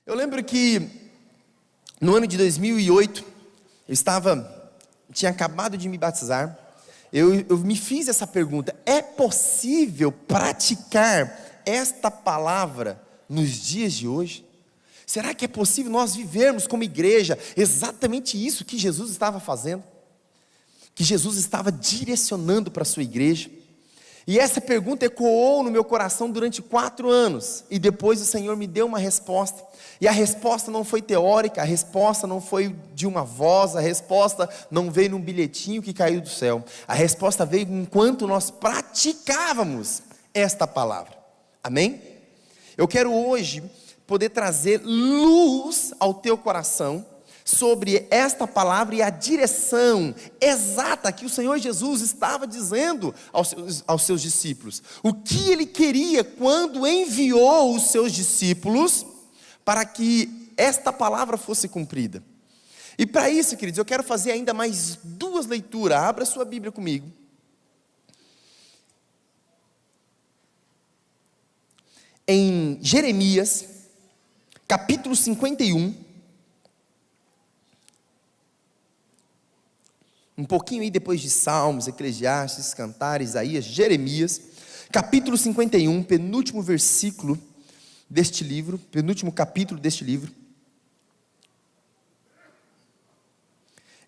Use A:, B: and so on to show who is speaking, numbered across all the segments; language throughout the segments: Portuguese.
A: Eu lembro que no ano de 2008, tinha acabado de me batizar. Eu me fiz essa pergunta: é possível praticar esta palavra nos dias de hoje? Será que é possível nós vivermos como igreja exatamente isso que Jesus estava fazendo? Que Jesus estava direcionando para a sua igreja? E essa pergunta ecoou no meu coração durante 4 anos, e depois o Senhor me deu uma resposta, e a resposta não foi teórica, a resposta não foi de uma voz, a resposta não veio num bilhetinho que caiu do céu, a resposta veio enquanto nós praticávamos esta palavra, amém? Eu quero hoje poder trazer luz ao teu coração, sobre esta palavra e a direção exata que o Senhor Jesus estava dizendo aos seus discípulos. O que Ele queria quando enviou os seus discípulos para que esta palavra fosse cumprida. E para isso, queridos, eu quero fazer ainda mais 2 leituras. Abra sua Bíblia comigo. Em Jeremias, capítulo 51. Um pouquinho aí depois de Salmos, Eclesiastes, Cantares, Isaías, Jeremias, capítulo 51, penúltimo versículo deste livro, penúltimo capítulo deste livro.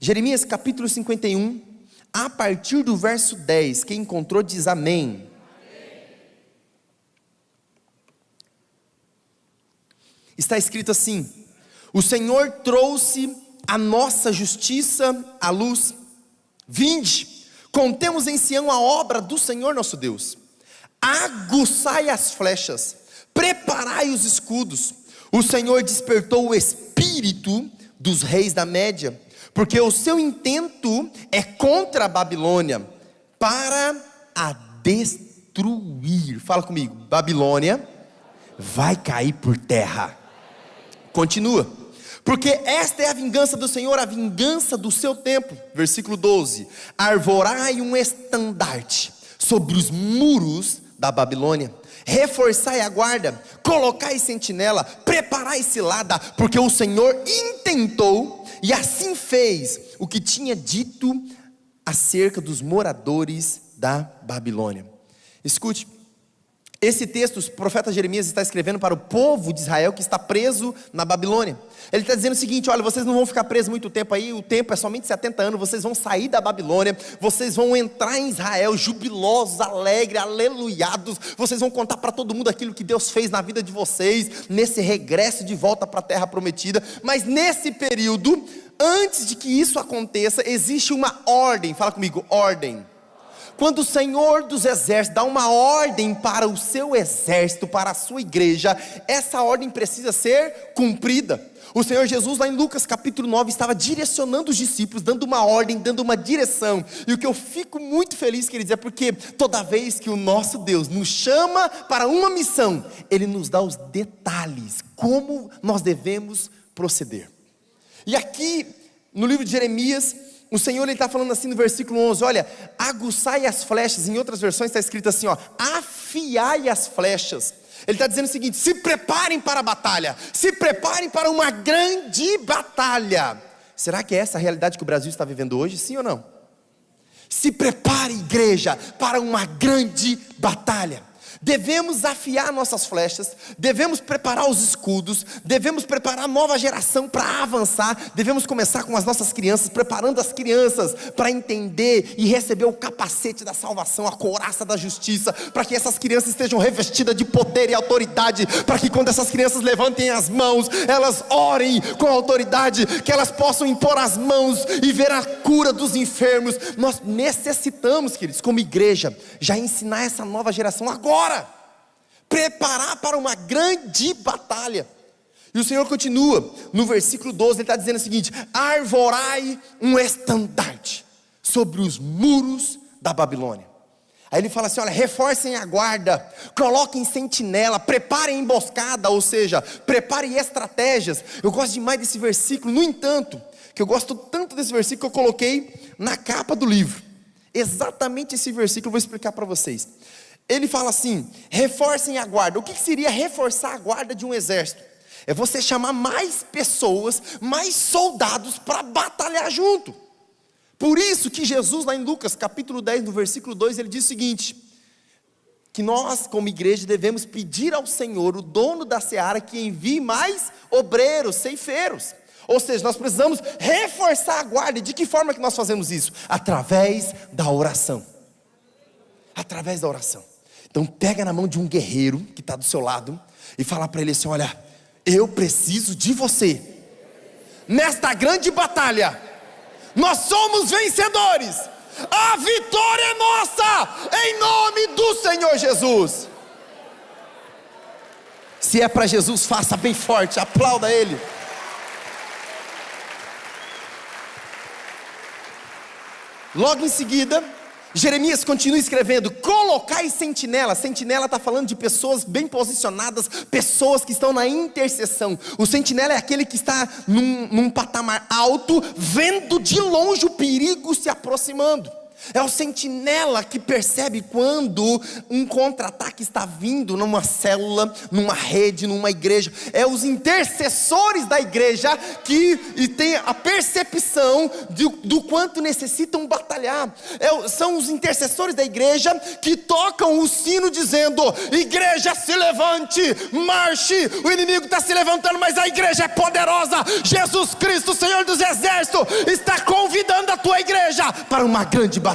A: Jeremias capítulo 51, a partir do verso 10, quem encontrou diz amém. Está escrito assim: o Senhor trouxe a nossa justiça à luz. Vinde, contemos em Sião a obra do Senhor nosso Deus. Aguçai as flechas, preparai os escudos. O Senhor despertou o espírito dos reis da Média, porque o seu intento é contra a Babilônia, para a destruir. Fala comigo: Babilônia vai cair por terra. Continua. Porque esta é a vingança do Senhor, a vingança do seu tempo. Versículo 12: arvorai um estandarte sobre os muros da Babilônia, reforçai a guarda, colocai sentinela, preparai cilada, porque o Senhor intentou e assim fez o que tinha dito acerca dos moradores da Babilônia. Escute, esse texto o profeta Jeremias está escrevendo para o povo de Israel que está preso na Babilônia. Ele está dizendo o seguinte: olha, vocês não vão ficar presos muito tempo aí, o tempo é somente 70 anos, vocês vão sair da Babilônia, vocês vão entrar em Israel jubilosos, alegres, aleluiados, vocês vão contar para todo mundo aquilo que Deus fez na vida de vocês, nesse regresso de volta para a terra prometida. Mas nesse período, antes de que isso aconteça, existe uma ordem. Fala comigo: ordem. Quando o Senhor dos exércitos dá uma ordem para o seu exército, para a sua igreja, essa ordem precisa ser cumprida. O Senhor Jesus lá em Lucas capítulo 9 estava direcionando os discípulos, dando uma ordem, dando uma direção. E o que eu fico muito feliz, queridos, é porque toda vez que o nosso Deus nos chama para uma missão, Ele nos dá os detalhes, como nós devemos proceder. E aqui no livro de Jeremias, o Senhor está falando assim no versículo 11, olha, aguçai as flechas. Em outras versões está escrito assim, ó, afiai as flechas. Ele está dizendo o seguinte: se preparem para a batalha, se preparem para uma grande batalha. Será que é essa a realidade que o Brasil está vivendo hoje, sim ou não? Se prepare, igreja, para uma grande batalha. Devemos afiar nossas flechas, devemos preparar os escudos, devemos preparar a nova geração para avançar. Devemos começar com as nossas crianças, preparando as crianças para entender e receber o capacete da salvação, a couraça da justiça, para que essas crianças estejam revestidas de poder e autoridade, para que quando essas crianças levantem as mãos, elas orem com autoridade, que elas possam impor as mãos e ver a cura dos enfermos. Nós necessitamos, queridos, como igreja, já ensinar essa nova geração agora, preparar para uma grande batalha. E o Senhor continua, no versículo 12, Ele está dizendo o seguinte: arvorai um estandarte sobre os muros da Babilônia. Aí Ele fala assim, olha, reforcem a guarda, coloquem sentinela, preparem emboscada, ou seja, preparem estratégias. Eu gosto demais desse versículo, no entanto, que eu gosto tanto desse versículo que eu coloquei na capa do livro. Exatamente esse versículo eu vou explicar para vocês. Ele fala assim: reforcem a guarda. O que seria reforçar a guarda de um exército? É você chamar mais pessoas, mais soldados para batalhar junto. Por isso que Jesus, lá em Lucas capítulo 10, no versículo 2, ele diz o seguinte: que nós como igreja devemos pedir ao Senhor, o dono da seara, que envie mais obreiros, ceifeiros. Ou seja, nós precisamos reforçar a guarda. E de que forma que nós fazemos isso? Através da oração. Através da oração. Então pega na mão de um guerreiro que está do seu lado e fala para ele assim: olha, eu preciso de você. Nesta grande batalha, nós somos vencedores. A vitória é nossa, em nome do Senhor Jesus. Se é para Jesus, faça bem forte, aplauda Ele. Logo em seguida, Jeremias continua escrevendo: colocai sentinela. Sentinela está falando de pessoas bem posicionadas, pessoas que estão na intercessão. O sentinela é aquele que está num patamar alto, vendo de longe o perigo se aproximando. É o sentinela que percebe quando um contra-ataque está vindo numa célula, numa rede, numa igreja. É os intercessores da igreja que têm a percepção do quanto necessitam batalhar. São os intercessores da igreja que tocam o sino dizendo: igreja, se levante, marche. O inimigo está se levantando, mas a igreja é poderosa. Jesus Cristo, Senhor dos exércitos, está convidando a tua igreja para uma grande batalha.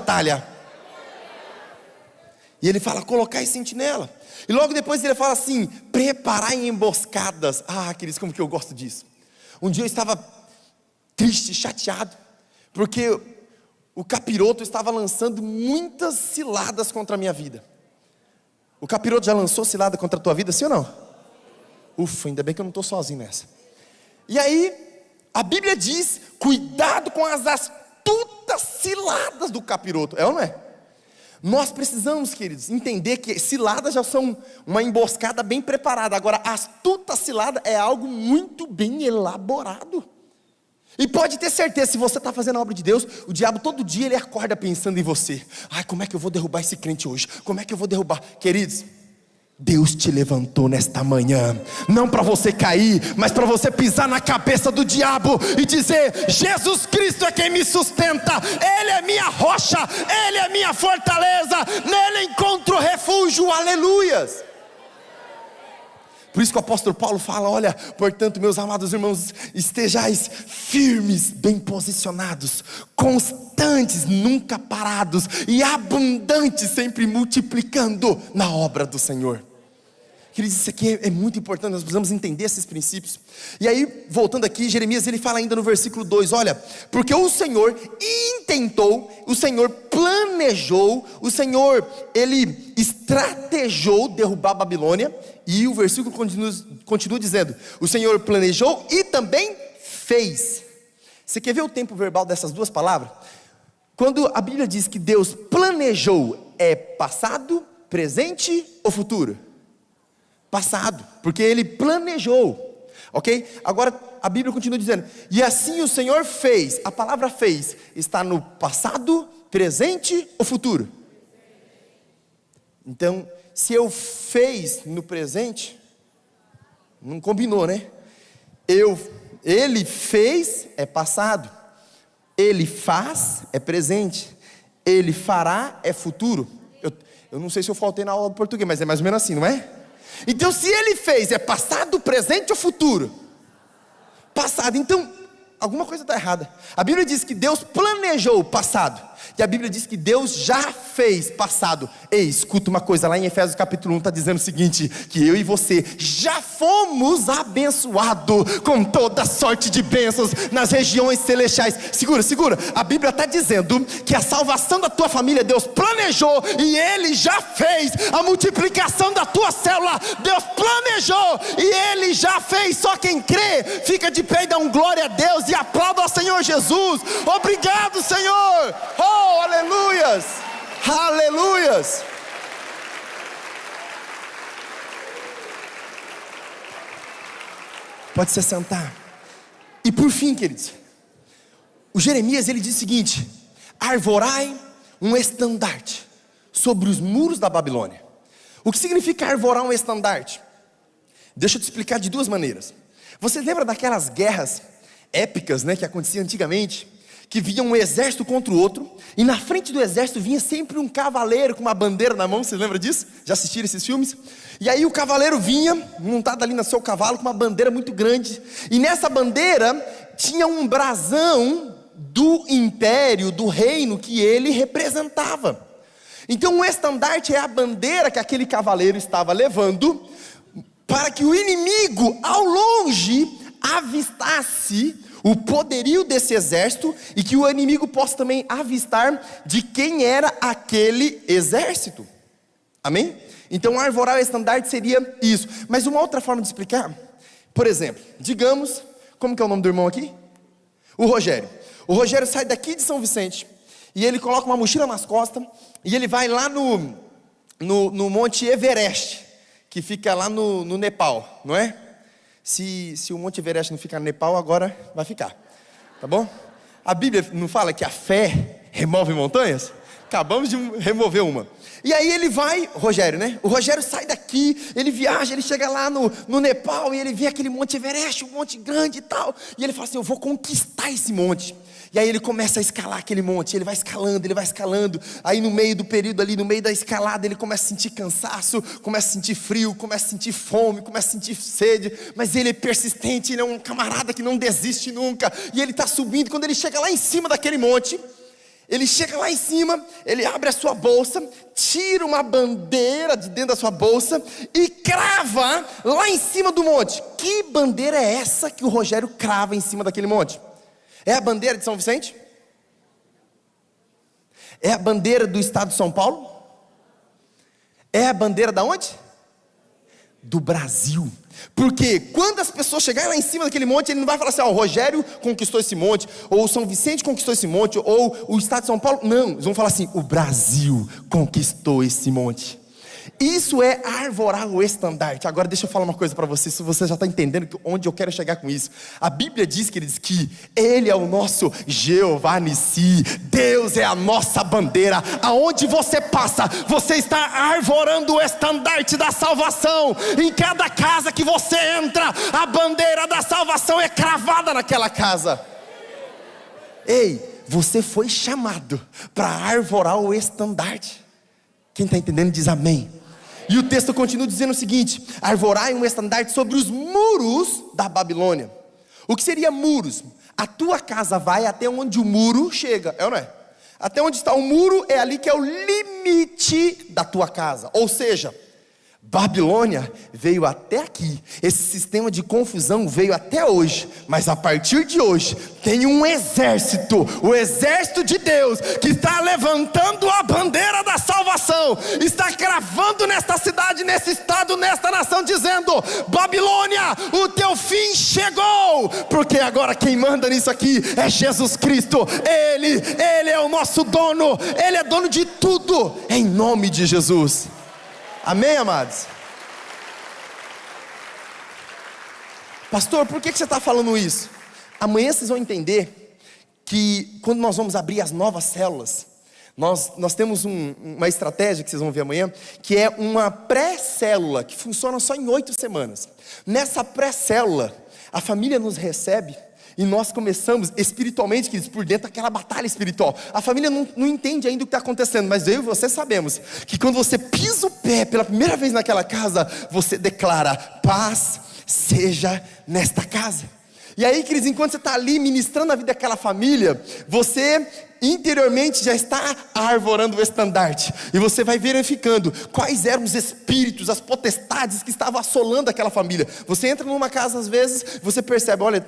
A: E ele fala: colocai sentinela. E logo depois ele fala assim: preparai emboscadas. Ah, queridos, como que eu gosto disso. Um dia eu estava triste, chateado, porque o capiroto estava lançando muitas ciladas contra a minha vida. O capiroto já lançou cilada contra a tua vida, sim ou não? Ufa, ainda bem que eu não estou sozinho nessa. E aí, a Bíblia diz: cuidado com as astutas ciladas do capiroto. É ou não é? Nós precisamos, queridos, entender que ciladas já são uma emboscada bem preparada. Agora, astuta cilada é algo muito bem elaborado. E pode ter certeza, se você está fazendo a obra de Deus, o diabo todo dia ele acorda pensando em você. Ai, como é que eu vou derrubar esse crente hoje? Como é que eu vou derrubar? Queridos, Deus te levantou nesta manhã, não para você cair, mas para você pisar na cabeça do diabo e dizer: Jesus Cristo é quem me sustenta, Ele é minha rocha, Ele é minha fortaleza, nele encontro refúgio, aleluias. Por isso que o apóstolo Paulo fala: olha, portanto, meus amados irmãos, estejais firmes, bem posicionados, constantes, nunca parados, e abundantes, sempre multiplicando na obra do Senhor. Queridos, isso aqui é muito importante, nós precisamos entender esses princípios. E aí, voltando aqui, Jeremias ele fala ainda no versículo 2, olha: porque o Senhor intentou, o Senhor planejou, o Senhor, Ele estrategou derrubar a Babilônia. E o versículo continua dizendo: o Senhor planejou e também fez. Você quer ver o tempo verbal dessas duas palavras? Quando a Bíblia diz que Deus planejou, é passado, presente ou futuro? Passado, porque Ele planejou, ok? Agora a Bíblia continua dizendo: e assim o Senhor fez. A palavra fez está no passado, presente ou futuro? Então, se eu fez no presente, não combinou, né? Ele fez é passado, Ele faz é presente, Ele fará é futuro. Eu não sei se eu faltei na aula de português, mas é mais ou menos assim, não é? Então, se Ele fez, é passado, presente ou futuro? Passado. Então, alguma coisa está errada. A Bíblia diz que Deus planejou o passado, e a Bíblia diz que Deus já fez passado. Ei, escuta uma coisa, lá em Efésios capítulo 1 está dizendo o seguinte: que eu e você já fomos abençoados com toda sorte de bênçãos nas regiões celestiais. Segura, a Bíblia está dizendo que a salvação da tua família Deus planejou, e Ele já fez. A multiplicação da tua célula Deus planejou, e Ele já fez. Só quem crê, fica de pé e dá um glória a Deus e aplauda ao Senhor Jesus. Obrigado, Senhor. Oh, aleluias, aleluias. Pode se sentar. E por fim, queridos, o Jeremias ele diz o seguinte: arvorai um estandarte sobre os muros da Babilônia. O que significa arvorar um estandarte? Deixa eu te explicar de duas maneiras. Você lembra daquelas guerras épicas, né, que aconteciam antigamente? Que vinha um exército contra o outro, e na frente do exército vinha sempre um cavaleiro com uma bandeira na mão. Você lembra disso? Já assistiram esses filmes? E aí o cavaleiro vinha, montado ali no seu cavalo, com uma bandeira muito grande, e nessa bandeira tinha um brasão do império, do reino que ele representava. Então o estandarte é a bandeira que aquele cavaleiro estava levando, para que o inimigo ao longe avistasse o poderio desse exército, e que o inimigo possa também avistar de quem era aquele exército. Amém? Então arvorar o estandarte seria isso. Mas uma outra forma de explicar, por exemplo, digamos, como que é o nome do irmão aqui? O Rogério. O Rogério sai daqui de São Vicente, e ele coloca uma mochila nas costas, e ele vai lá no Monte Everest, que fica lá no Nepal, não é? Se o Monte Everest não ficar no Nepal, agora vai ficar, tá bom? A Bíblia não fala que a fé remove montanhas? Acabamos de remover uma. E aí ele vai, Rogério, né? O Rogério sai daqui, ele viaja, ele chega lá no Nepal, e ele vê aquele Monte Everest, um monte grande e tal, e ele fala assim: eu vou conquistar esse monte. E aí ele começa a escalar aquele monte, ele vai escalando, aí no meio do período ali, no meio da escalada, ele começa a sentir cansaço, começa a sentir frio, começa a sentir fome, começa a sentir sede, mas ele é persistente, ele é um camarada que não desiste nunca, e ele está subindo. Quando ele chega lá em cima daquele monte, ele chega lá em cima, ele abre a sua bolsa, tira uma bandeira de dentro da sua bolsa e crava lá em cima do monte. Que bandeira é essa que o Rogério crava em cima daquele monte? É a bandeira de São Vicente? É a bandeira do estado de São Paulo? É a bandeira da onde? Do Brasil. Porque quando as pessoas chegarem lá em cima daquele monte, ele não vai falar assim: ó, o Rogério conquistou esse monte, ou o São Vicente conquistou esse monte, ou o estado de São Paulo. Não, eles vão falar assim: o Brasil conquistou esse monte. Isso é arvorar o estandarte. Agora deixa eu falar uma coisa para você, se você já está entendendo onde eu quero chegar com isso. A Bíblia diz, queridos, que Ele é o nosso Jeová Nissi, Deus é a nossa bandeira. Aonde você passa, você está arvorando o estandarte da salvação. Em cada casa que você entra, a bandeira da salvação é cravada naquela casa. Ei, você foi chamado para arvorar o estandarte. Quem está entendendo diz amém. E o texto continua dizendo o seguinte: arvorai um estandarte sobre os muros da Babilônia. O que seria muros? A tua casa vai até onde o muro chega, é ou não é? Até onde está o muro é ali que é o limite da tua casa. Ou seja, Babilônia veio até aqui, esse sistema de confusão veio até hoje, mas a partir de hoje tem um exército, o exército de Deus, que está levantando a bandeira da salvação, está cravando nesta cidade, nesse estado, nesta nação, dizendo: Babilônia, o teu fim chegou, porque agora quem manda nisso aqui é Jesus Cristo. Ele é o nosso dono, Ele é dono de tudo, em nome de Jesus. Amém, amados? Pastor, por que você está falando isso? Amanhã vocês vão entender que quando nós vamos abrir as novas células, nós temos uma estratégia que vocês vão ver amanhã, que é uma pré-célula, que funciona só em 8 semanas. Nessa pré-célula, a família nos recebe, e nós começamos espiritualmente, queridos, por dentro daquela batalha espiritual. A família não entende ainda o que está acontecendo, mas eu e você sabemos que quando você pisa o pé pela primeira vez naquela casa, você declara: paz seja nesta casa. E aí, queridos, enquanto você está ali ministrando a vida daquela família, você interiormente já está arvorando o estandarte, e você vai verificando quais eram os espíritos, as potestades que estavam assolando aquela família. Você entra numa casa às vezes, você percebe: olha,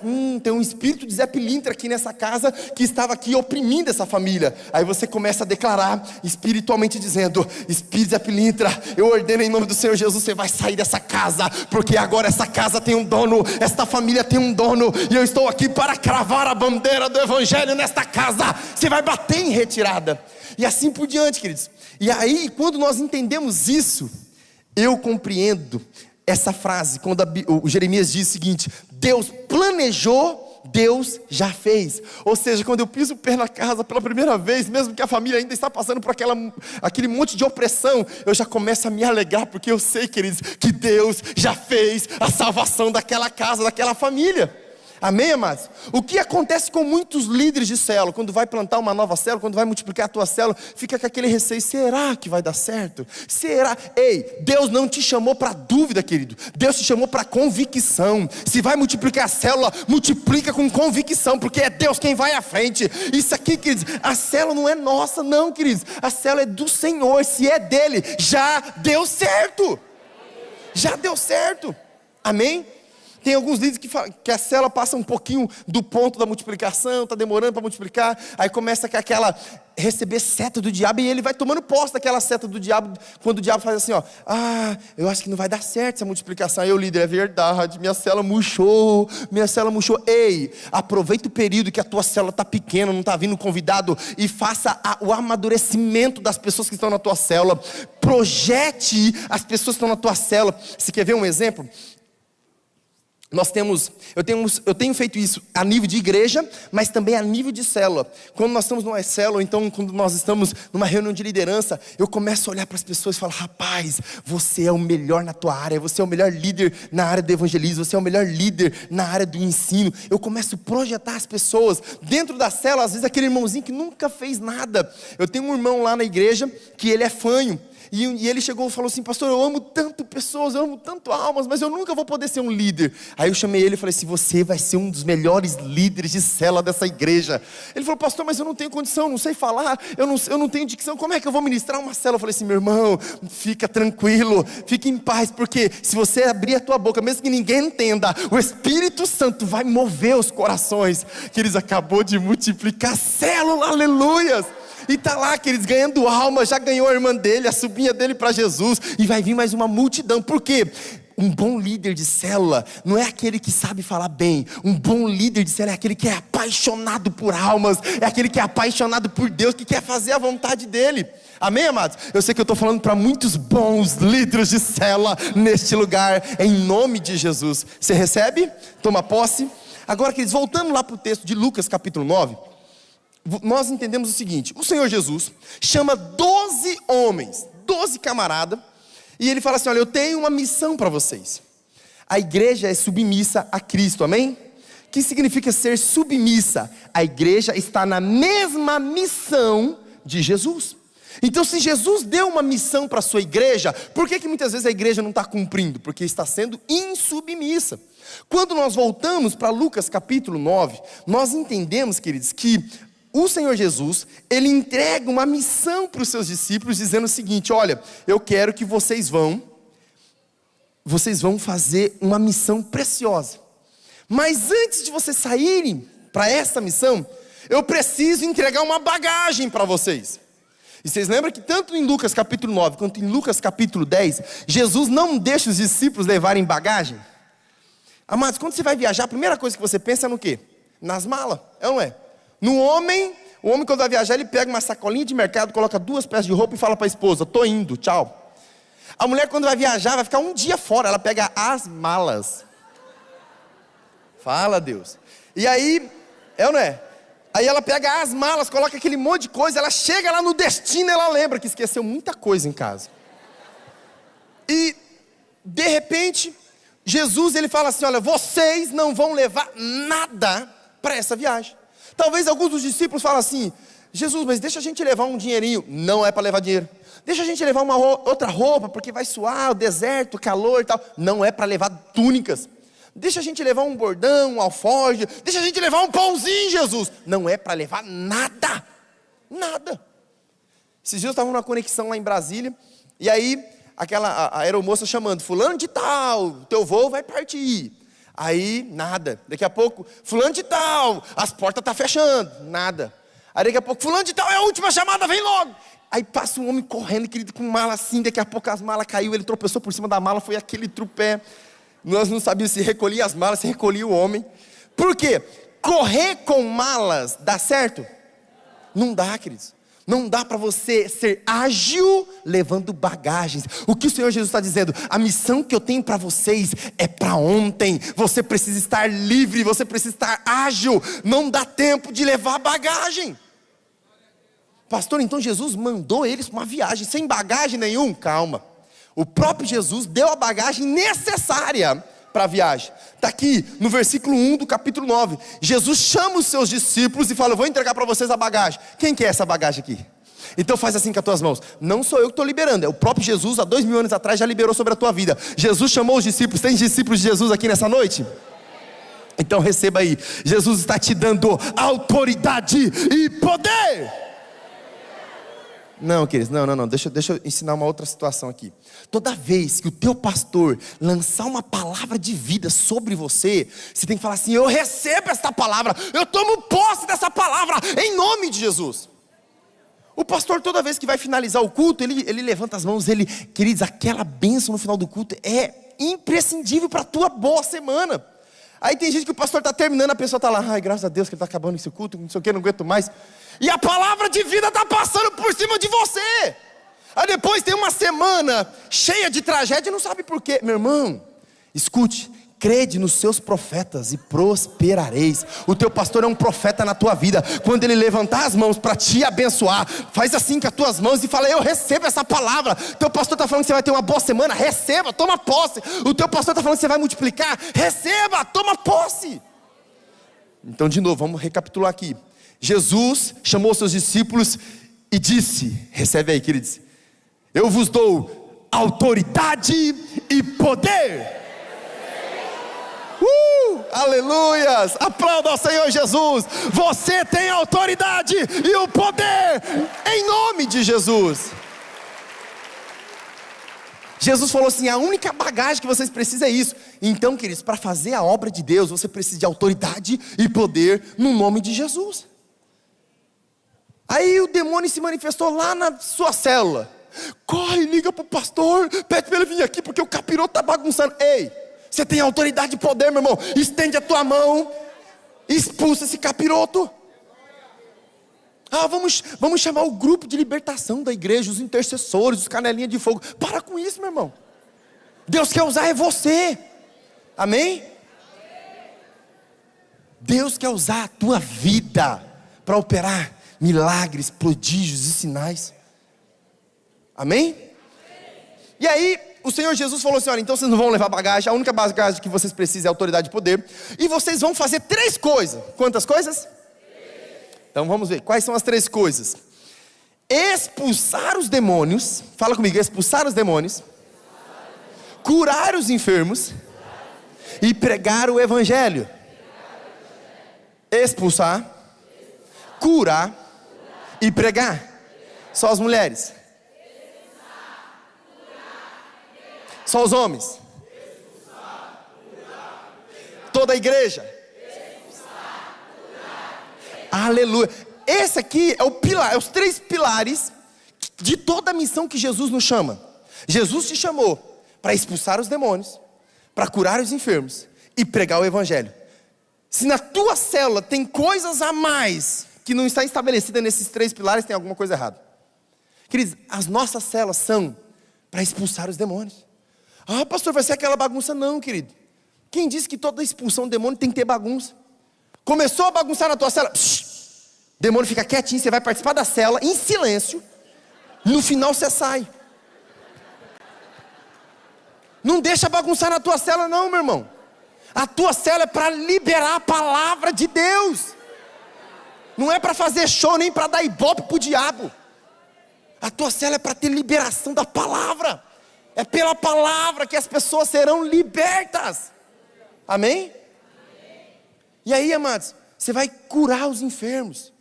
A: tem um espírito de Zé Pilintra aqui nessa casa, que estava aqui oprimindo essa família. Aí você começa a declarar espiritualmente dizendo: espírito Zé Pilintra, eu ordeno em nome do Senhor Jesus, você vai sair dessa casa, porque agora essa casa tem um dono, esta família tem um dono, e eu estou aqui para cravar a bandeira do evangelho nesta casa. Você vai bater em retirada, e assim por diante, queridos. E aí, quando nós entendemos isso, eu compreendo essa frase, quando o Jeremias diz o seguinte: Deus planejou Deus já fez. Ou seja, quando eu piso o pé na casa pela primeira vez, mesmo que a família ainda está passando por aquele monte de opressão, eu já começo a me alegrar, porque eu sei, queridos, que Deus já fez a salvação daquela casa, daquela família. Amém, amados? O que acontece com muitos líderes de célula, quando vai plantar uma nova célula, quando vai multiplicar a tua célula, fica com aquele receio: será que vai dar certo? Será? Ei, Deus não te chamou para dúvida, querido. Deus te chamou para convicção. Se vai multiplicar a célula, multiplica com convicção, porque é Deus quem vai à frente. Isso aqui, queridos, a célula não é nossa não, queridos. A célula é do Senhor. Se é dele, já deu certo. Já deu certo. Amém? Tem alguns líderes que falam que a célula passa um pouquinho do ponto da multiplicação, está demorando para multiplicar, aí começa com aquela, receber seta do diabo, e ele vai tomando posse daquela seta do diabo, quando o diabo faz assim, ó: eu acho que não vai dar certo essa multiplicação. Aí o líder: é verdade, minha célula murchou. Ei, aproveita o período que a tua célula está pequena, não está vindo convidado, e faça o amadurecimento das pessoas que estão na tua célula. Projete as pessoas que estão na tua célula. Você quer ver um exemplo? Eu tenho feito isso a nível de igreja, mas também a nível de célula. Quando nós estamos numa célula, então quando nós estamos numa reunião de liderança, eu começo a olhar para as pessoas e falo: rapaz, você é o melhor na tua área, você é o melhor líder na área do evangelismo, você é o melhor líder na área do ensino. Eu começo a projetar as pessoas dentro da célula. Às vezes aquele irmãozinho que nunca fez nada. Eu tenho um irmão lá na igreja que ele é fanho. E ele chegou e falou assim: pastor, eu amo tanto pessoas, eu amo tanto almas, mas eu nunca vou poder ser um líder. Aí eu chamei ele e falei assim: você vai ser um dos melhores líderes de célula dessa igreja. Ele falou: pastor, mas eu não tenho condição, não sei falar, eu não tenho dicção, como é que eu vou ministrar uma célula? Eu falei assim: meu irmão, fica tranquilo, fica em paz, porque se você abrir a tua boca, mesmo que ninguém entenda, o Espírito Santo vai mover os corações. Que eles acabou de multiplicar a célula, aleluias. E está lá, queridos, ganhando alma. Já ganhou a irmã dele, a sobrinha dele para Jesus. E vai vir mais uma multidão. Por quê? Um bom líder de célula não é aquele que sabe falar bem. Um bom líder de célula é aquele que é apaixonado por almas. É aquele que é apaixonado por Deus, que quer fazer a vontade dele. Amém, amados? Eu sei que eu estou falando para muitos bons líderes de célula neste lugar, em nome de Jesus. Você recebe? Toma posse? Agora, queridos, voltando lá para o texto de Lucas capítulo 9, nós entendemos o seguinte: o Senhor Jesus chama 12 homens, 12 camaradas, e ele fala assim: olha, eu tenho uma missão para vocês. A igreja é submissa a Cristo, amém? O que significa ser submissa? A igreja está na mesma missão de Jesus. Então, se Jesus deu uma missão para a sua igreja, por que muitas vezes a igreja não está cumprindo? Porque está sendo insubmissa. Quando nós voltamos para Lucas capítulo 9, nós entendemos, queridos, que o Senhor Jesus, ele entrega uma missão para os seus discípulos, dizendo o seguinte: olha, eu quero que vocês vão fazer uma missão preciosa. Mas antes de vocês saírem para essa missão, eu preciso entregar uma bagagem para vocês. E vocês lembram que tanto em Lucas capítulo 9, quanto em Lucas capítulo 10, Jesus não deixa os discípulos levarem bagagem? Amados, quando você vai viajar, a primeira coisa que você pensa é no quê? Nas malas, é ou não é? O homem quando vai viajar, ele pega uma sacolinha de mercado, coloca 2 peças de roupa e fala para a esposa: tô indo, tchau. A mulher, quando vai viajar, vai ficar um dia fora, ela pega as malas. Fala, Deus. E aí, é ou não é? Aí ela pega as malas, coloca aquele monte de coisa, ela chega lá no destino, ela lembra que esqueceu muita coisa em casa. E, de repente, Jesus, ele fala assim: olha, vocês não vão levar nada para essa viagem. Talvez alguns dos discípulos falem assim: Jesus, mas deixa a gente levar um dinheirinho. Não é para levar dinheiro. Deixa a gente levar uma outra roupa, porque vai suar, o deserto, o calor e tal. Não é para levar túnicas. Deixa a gente levar um bordão, um alforje. Deixa a gente levar um pãozinho, Jesus. Não é para levar nada. Nada. Esses dias eu estava numa conexão lá em Brasília, e aí a aeromoça chamando: fulano de tal, teu voo vai partir. Aí, nada. Daqui a pouco, fulano de tal, as portas estão fechando. Nada. Aí daqui a pouco, fulano de tal, é a última chamada, vem logo. Aí passa um homem correndo, querido, com mala assim. Daqui a pouco as malas caiu, ele tropeçou por cima da mala, foi aquele trupé. Nós não sabíamos se recolhia as malas, se recolhia o homem. Por quê? Correr com malas dá certo? Não dá, queridos. Não dá para você ser ágil levando bagagens. O que o Senhor Jesus está dizendo? A missão que eu tenho para vocês é para ontem. Você precisa estar livre, você precisa estar ágil. Não dá tempo de levar bagagem. Pastor, então Jesus mandou eles para uma viagem sem bagagem nenhum? Calma. O próprio Jesus deu a bagagem necessária para a viagem. Está aqui no versículo 1 do capítulo 9. Jesus chama os seus discípulos e fala: eu vou entregar para vocês a bagagem. Quem quer essa bagagem aqui? Então faz assim com as tuas mãos. Não sou eu que estou liberando, é o próprio Jesus, há 2000 anos atrás já liberou sobre a tua vida. Jesus chamou os discípulos. Tem discípulos de Jesus aqui nessa noite? Então receba aí. Jesus está te dando autoridade e poder. Não, queridos, não. Deixa eu ensinar uma outra situação aqui. Toda vez que o teu pastor lançar uma palavra de vida sobre você, você tem que falar assim: eu recebo esta palavra, eu tomo posse dessa palavra, em nome de Jesus. O pastor, toda vez que vai finalizar o culto, ele levanta as mãos, queridos, aquela bênção no final do culto é imprescindível para a tua boa semana. Aí tem gente que o pastor está terminando, a pessoa está lá: ai, graças a Deus que ele está acabando esse culto, não sei o que, não aguento mais. E a palavra de vida está passando por cima de você. Aí depois tem uma semana cheia de tragédia e não sabe por quê. Meu irmão, escute: crede nos seus profetas e prosperareis. O teu pastor é um profeta na tua vida. Quando ele levantar as mãos para te abençoar, faz assim com as tuas mãos e fala: eu recebo essa palavra. Teu pastor está falando que você vai ter uma boa semana, receba, toma posse. O teu pastor está falando que você vai multiplicar, receba, toma posse. Então de novo, vamos recapitular aqui. Jesus chamou seus discípulos e disse, recebe aí, queridos: eu vos dou autoridade e poder. Aleluias, aplauda ao Senhor Jesus. Você tem a autoridade e o poder, em nome de Jesus. Jesus falou assim: a única bagagem que vocês precisam é isso. Então, queridos, para fazer a obra de Deus, você precisa de autoridade e poder no nome de Jesus. Aí o demônio se manifestou lá na sua célula. Corre, liga para o pastor, pede para ele vir aqui, porque o capiroto está bagunçando. Ei, você tem autoridade e poder, meu irmão. Estende a tua mão, expulsa esse capiroto. Vamos chamar o grupo de libertação da igreja, os intercessores, os canelinhas de fogo. Para com isso, meu irmão. Deus quer usar é você. Amém? Deus quer usar a tua vida para operar milagres, prodígios e sinais. Amém? E aí o Senhor Jesus falou assim: olha, então vocês não vão levar bagagem. A única bagagem que vocês precisam é autoridade e poder. E vocês vão fazer 3 coisas. Quantas coisas? 3. Então vamos ver, quais são as 3 coisas? Expulsar os demônios. Fala comigo: expulsar os demônios, curar os enfermos e pregar o evangelho. Expulsar, curar e pregar. Só as mulheres. Só os homens. Toda a igreja. Aleluia. Esse aqui é o pilar, é os 3 pilares de toda a missão que Jesus nos chama. Jesus te chamou para expulsar os demônios, para curar os enfermos e pregar o evangelho. Se na tua célula tem coisas a mais que não está estabelecida nesses 3 pilares, tem alguma coisa errada. Queridos, as nossas células são para expulsar os demônios. Ah, pastor, vai ser aquela bagunça? Não, querido. Quem disse que toda expulsão de demônio tem que ter bagunça? Começou a bagunçar na tua célula, demônio fica quietinho, você vai participar da célula em silêncio. No final você sai. Não deixa bagunçar na tua célula não, meu irmão. A tua célula é para liberar a palavra de Deus. Não é para fazer show, nem para dar ibope para o diabo. A tua célula é para ter liberação da palavra. É pela palavra que as pessoas serão libertas. Amém? E aí, amados, você vai curar os enfermos.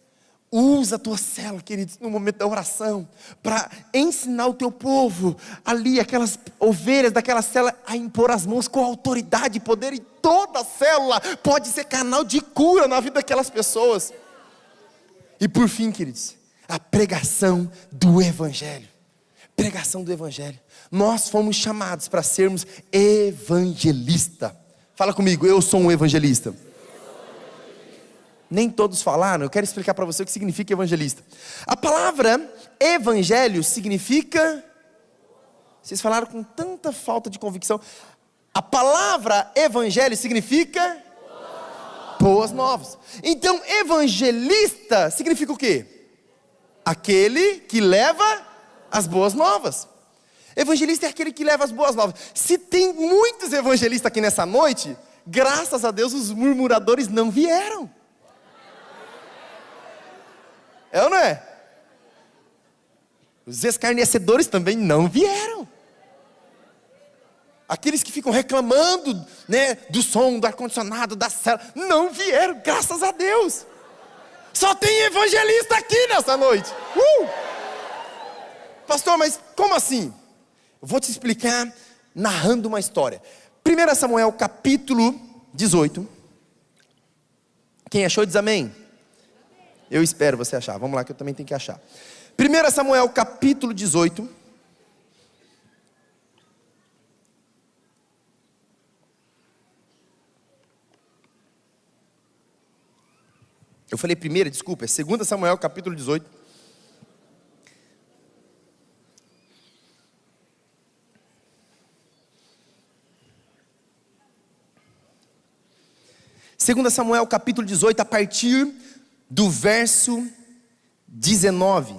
A: Usa a tua célula, queridos, no momento da oração, para ensinar o teu povo, ali, aquelas ovelhas daquela célula, a impor as mãos com autoridade e poder. E toda a célula pode ser canal de cura na vida daquelas pessoas. E por fim, queridos, a pregação do evangelho. Pregação do evangelho. Nós fomos chamados para sermos evangelista. Fala comigo: eu sou um evangelista. Nem todos falaram. Eu quero explicar para você o que significa evangelista. A palavra evangelho significa... Vocês falaram com tanta falta de convicção. A palavra evangelho significa... boas novas. Então evangelista significa o quê? Aquele que leva as boas novas. Evangelista é aquele que leva as boas novas. Se tem muitos evangelistas aqui nessa noite, graças a Deus os murmuradores não vieram. É ou não é? Os escarnecedores também não vieram. Aqueles que ficam reclamando, né, do som, do ar-condicionado, da cela, não vieram, graças a Deus. Só tem evangelista aqui nessa noite. Pastor, mas como assim? Eu vou te explicar narrando uma história. 1 Samuel capítulo 18. Quem achou diz amém? Eu espero você achar. Vamos lá que eu também tenho que achar. 1 Samuel capítulo 18. Eu falei primeira, desculpa, é 2 Samuel capítulo 18. Segunda Samuel capítulo 18, a partir do verso 19.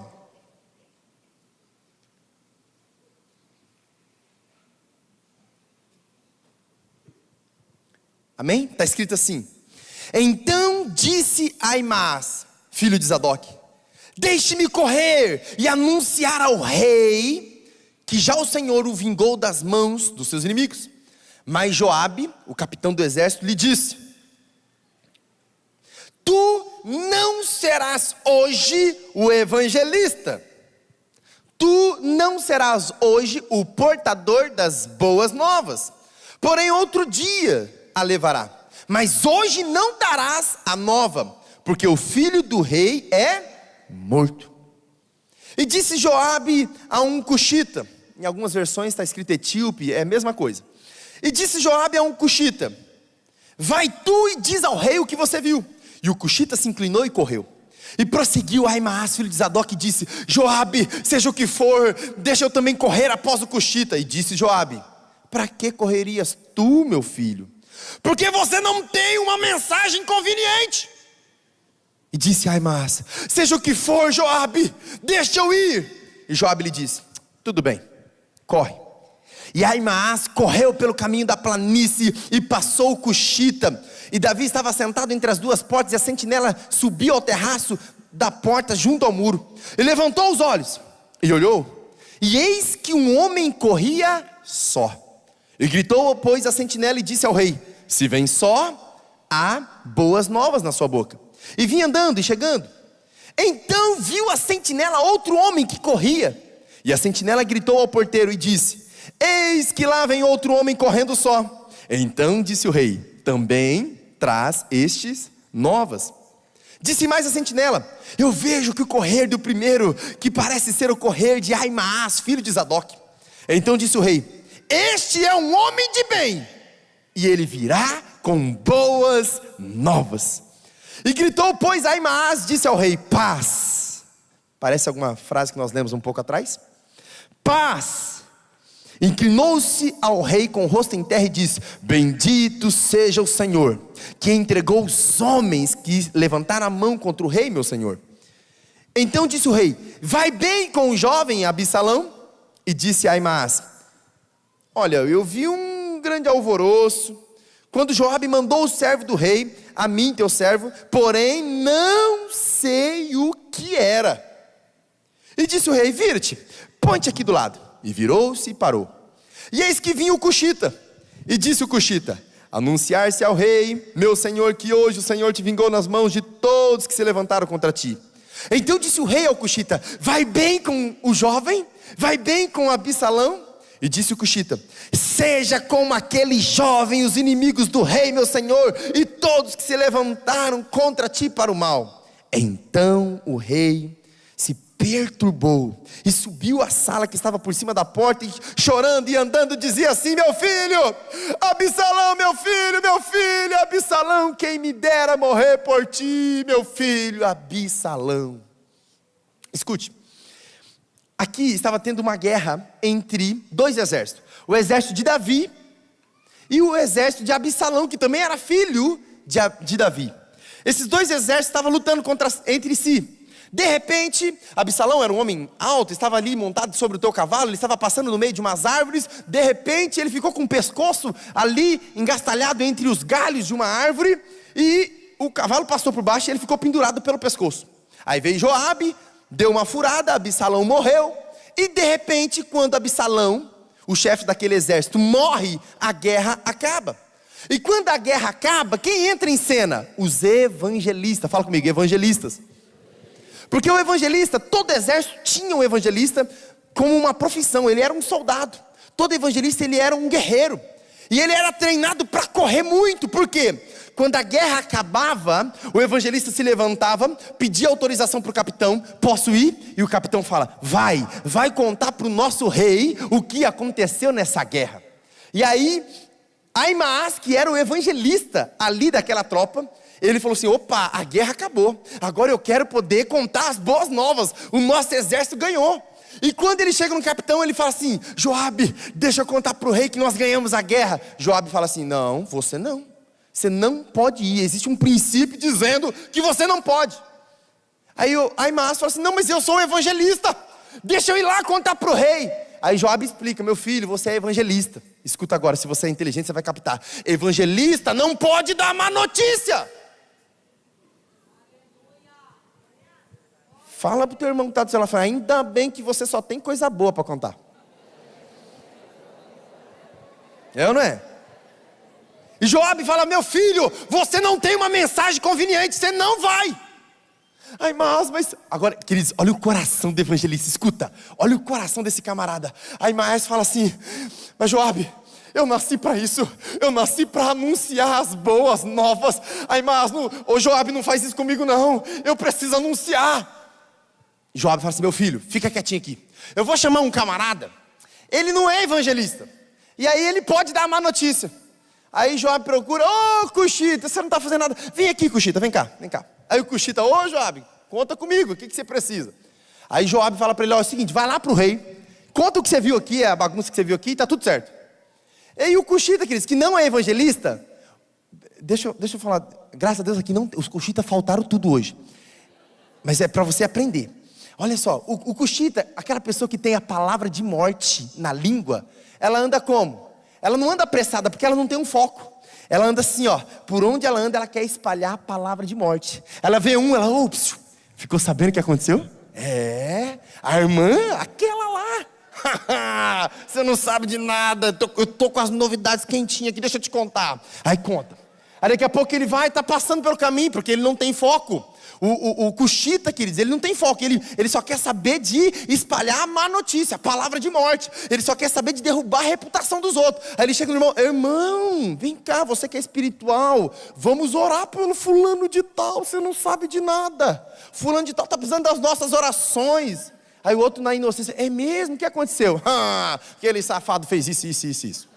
A: Amém? Está escrito assim: então disse Ahimaás, filho de Zadok: deixe-me correr e anunciar ao rei que já o Senhor o vingou das mãos dos seus inimigos. Mas Joabe, o capitão do exército, lhe disse: tu não serás hoje o evangelista, tu não serás hoje o portador das boas novas, porém outro dia a levará. Mas hoje não darás a nova, porque o filho do rei é morto. E disse Joabe a um cuxita, em algumas versões está escrito etíope, é a mesma coisa. E disse Joabe a um cuxita: vai tu e diz ao rei o que você viu. E o cuxita se inclinou e correu. E prosseguiu Ahimaás, filho de Zadok, e disse: Joabe, seja o que for, deixa eu também correr após o cuxita. E disse Joabe: para que correrias tu, meu filho? Porque você não tem uma mensagem conveniente. E disse Ahimaás: seja o que for, Joabe, deixa eu ir. E Joabe lhe disse: tudo bem, corre. E Ahimaás correu pelo caminho da planície e passou o cuxita. E Davi estava sentado entre as duas portas, e a sentinela subiu ao terraço da porta junto ao muro. E levantou os olhos e olhou, e eis que um homem corria só. E gritou, pois, a sentinela e disse ao rei: se vem só, há boas novas na sua boca. E vinha andando e chegando. Então viu a sentinela outro homem que corria. E a sentinela gritou ao porteiro e disse: eis que lá vem outro homem correndo só. Então disse o rei: também traz estes novas. Disse mais a sentinela: eu vejo que o correr do primeiro, que parece ser o correr de Ahimaás, filho de Zadok. Então disse o rei: este é um homem de bem, e ele virá com boas novas. E gritou, pois, Ahimaás, disse ao rei: paz. Parece alguma frase que nós lemos um pouco atrás? Paz. Inclinou-se ao rei com o rosto em terra e disse: bendito seja o Senhor, que entregou os homens que levantaram a mão contra o rei, meu senhor. Então disse o rei: vai bem com o jovem Absalão? E disse Ahimaás: olha, eu vi um grande alvoroço, quando Joabe mandou o servo do rei, a mim teu servo, porém não sei o que era. E disse o rei: vira-te, põe-te aqui do lado. E virou-se e parou. E eis que vinha o cuxita. E disse o cuxita: anunciar-se ao rei, meu senhor, que hoje o Senhor te vingou nas mãos de todos que se levantaram contra ti. Então disse o rei ao cuxita: vai bem com o jovem? Vai bem com Absalão? E disse o cuxita: seja como aquele jovem os inimigos do rei, meu senhor, e todos que se levantaram contra ti para o mal. Então o rei se perturbou e subiu à sala que estava por cima da porta e chorando e andando dizia assim: meu filho, Absalão, meu filho, Absalão, quem me dera morrer por ti, meu filho, Absalão. Escute, aqui estava tendo uma guerra entre dois exércitos, o exército de Davi e o exército de Absalão, que também era filho de Davi. Esses dois exércitos estavam lutando entre si. De repente, Absalão era um homem alto, estava ali montado sobre o teu cavalo, ele estava passando no meio de umas árvores. De repente ele ficou com o pescoço ali engastalhado entre os galhos de uma árvore, e o cavalo passou por baixo e ele ficou pendurado pelo pescoço. Aí veio Joabe, deu uma furada, Absalão morreu. E de repente, quando Absalão, o chefe daquele exército, morre, a guerra acaba. E quando a guerra acaba, quem entra em cena? Os evangelistas. Fala comigo, evangelistas. Porque o evangelista, todo exército tinha um evangelista como uma profissão, ele era um soldado. Todo evangelista, ele era um guerreiro. E ele era treinado para correr muito. Por quê? Quando a guerra acabava, o evangelista se levantava, pedia autorização para o capitão: posso ir? E o capitão fala: vai contar para o nosso rei o que aconteceu nessa guerra. E aí, Aimaas, que era o evangelista ali daquela tropa, ele falou assim: opa, a guerra acabou, agora eu quero poder contar as boas novas, o nosso exército ganhou. E quando ele chega no capitão, ele fala assim: Joabe, deixa eu contar para o rei que nós ganhamos a guerra. Joabe fala assim: não, você não pode ir, existe um princípio dizendo que você não pode. Aí Aimaas fala assim: não, mas eu sou um evangelista, deixa eu ir lá contar para o rei. Aí Joabe explica: meu filho, você é evangelista. Escuta agora, se você é inteligente você vai captar. Evangelista não pode dar má notícia. Fala pro teu irmão que está do seu lado, ainda bem que você só tem coisa boa para contar. É ou não é? E Joabe fala: meu filho, você não tem uma mensagem conveniente, você não vai. Ai, mas... Agora, queridos, olha o coração do evangelista, escuta. Olha o coração desse camarada. Aí Aimaas fala assim: mas Joabe, eu nasci para isso. Eu nasci para anunciar as boas novas. Aimaas, ô Joabe, não faz isso comigo não. Eu preciso anunciar. Joabe fala assim: meu filho, fica quietinho aqui. Eu vou chamar um camarada. Ele não é evangelista. E aí ele pode dar má notícia. Aí Joabe procura: ô Cuxita, você não está fazendo nada. Vem aqui, Cuxita, vem cá. Aí o Cuxita: ô Joabe, conta comigo, o que você precisa? Aí Joabe fala para ele: ó, é o seguinte, vai lá para o rei, conta o que você viu aqui, a bagunça que você viu aqui, está tudo certo. E aí o Cuxita, queridos, que não é evangelista, deixa eu falar, graças a Deus aqui os Cuxitas faltaram tudo hoje. Mas é para você aprender. Olha só, o Cuxita, aquela pessoa que tem a palavra de morte na língua, ela anda como? Ela não anda apressada, porque ela não tem um foco. Ela anda assim, ó, por onde ela anda, ela quer espalhar a palavra de morte. Ela vê ela, ops, ficou sabendo o que aconteceu? É, a irmã, aquela lá. Você não sabe de nada, eu tô com as novidades quentinhas aqui, deixa eu te contar. Aí conta. Aí daqui a pouco ele vai, tá passando pelo caminho, porque ele não tem foco. O Cuxita, queridos, ele não tem foco, ele só quer saber de espalhar a má notícia, a palavra de morte. Ele só quer saber de derrubar a reputação dos outros. Aí ele chega no irmão: irmão, vem cá, você que é espiritual, vamos orar pelo fulano de tal, você não sabe de nada. Fulano de tal está precisando das nossas orações. Aí o outro na inocência: é mesmo? O que aconteceu? Aquele safado fez isso.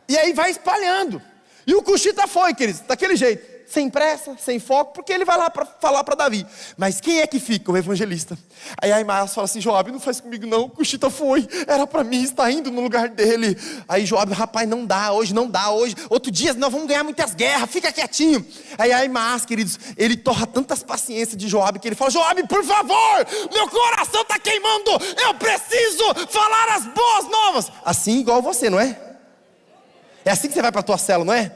A: E aí vai espalhando. E o Cuxita foi, queridos, daquele jeito. Sem pressa, sem foco, porque ele vai lá para falar para Davi. Mas quem é que fica? O evangelista. Aí Aimaas fala assim: Joabe, não faz comigo não, o Cuxita foi, era para mim, está indo no lugar dele. Aí Joabe: rapaz, não dá, hoje, outro dia nós vamos ganhar muitas guerras, fica quietinho. Aí Aimaas, queridos, ele torra tantas paciências de Joabe, que ele fala: Joabe, por favor, meu coração está queimando, eu preciso falar as boas novas. Assim igual você, não é? É assim que você vai para a tua célula, não é?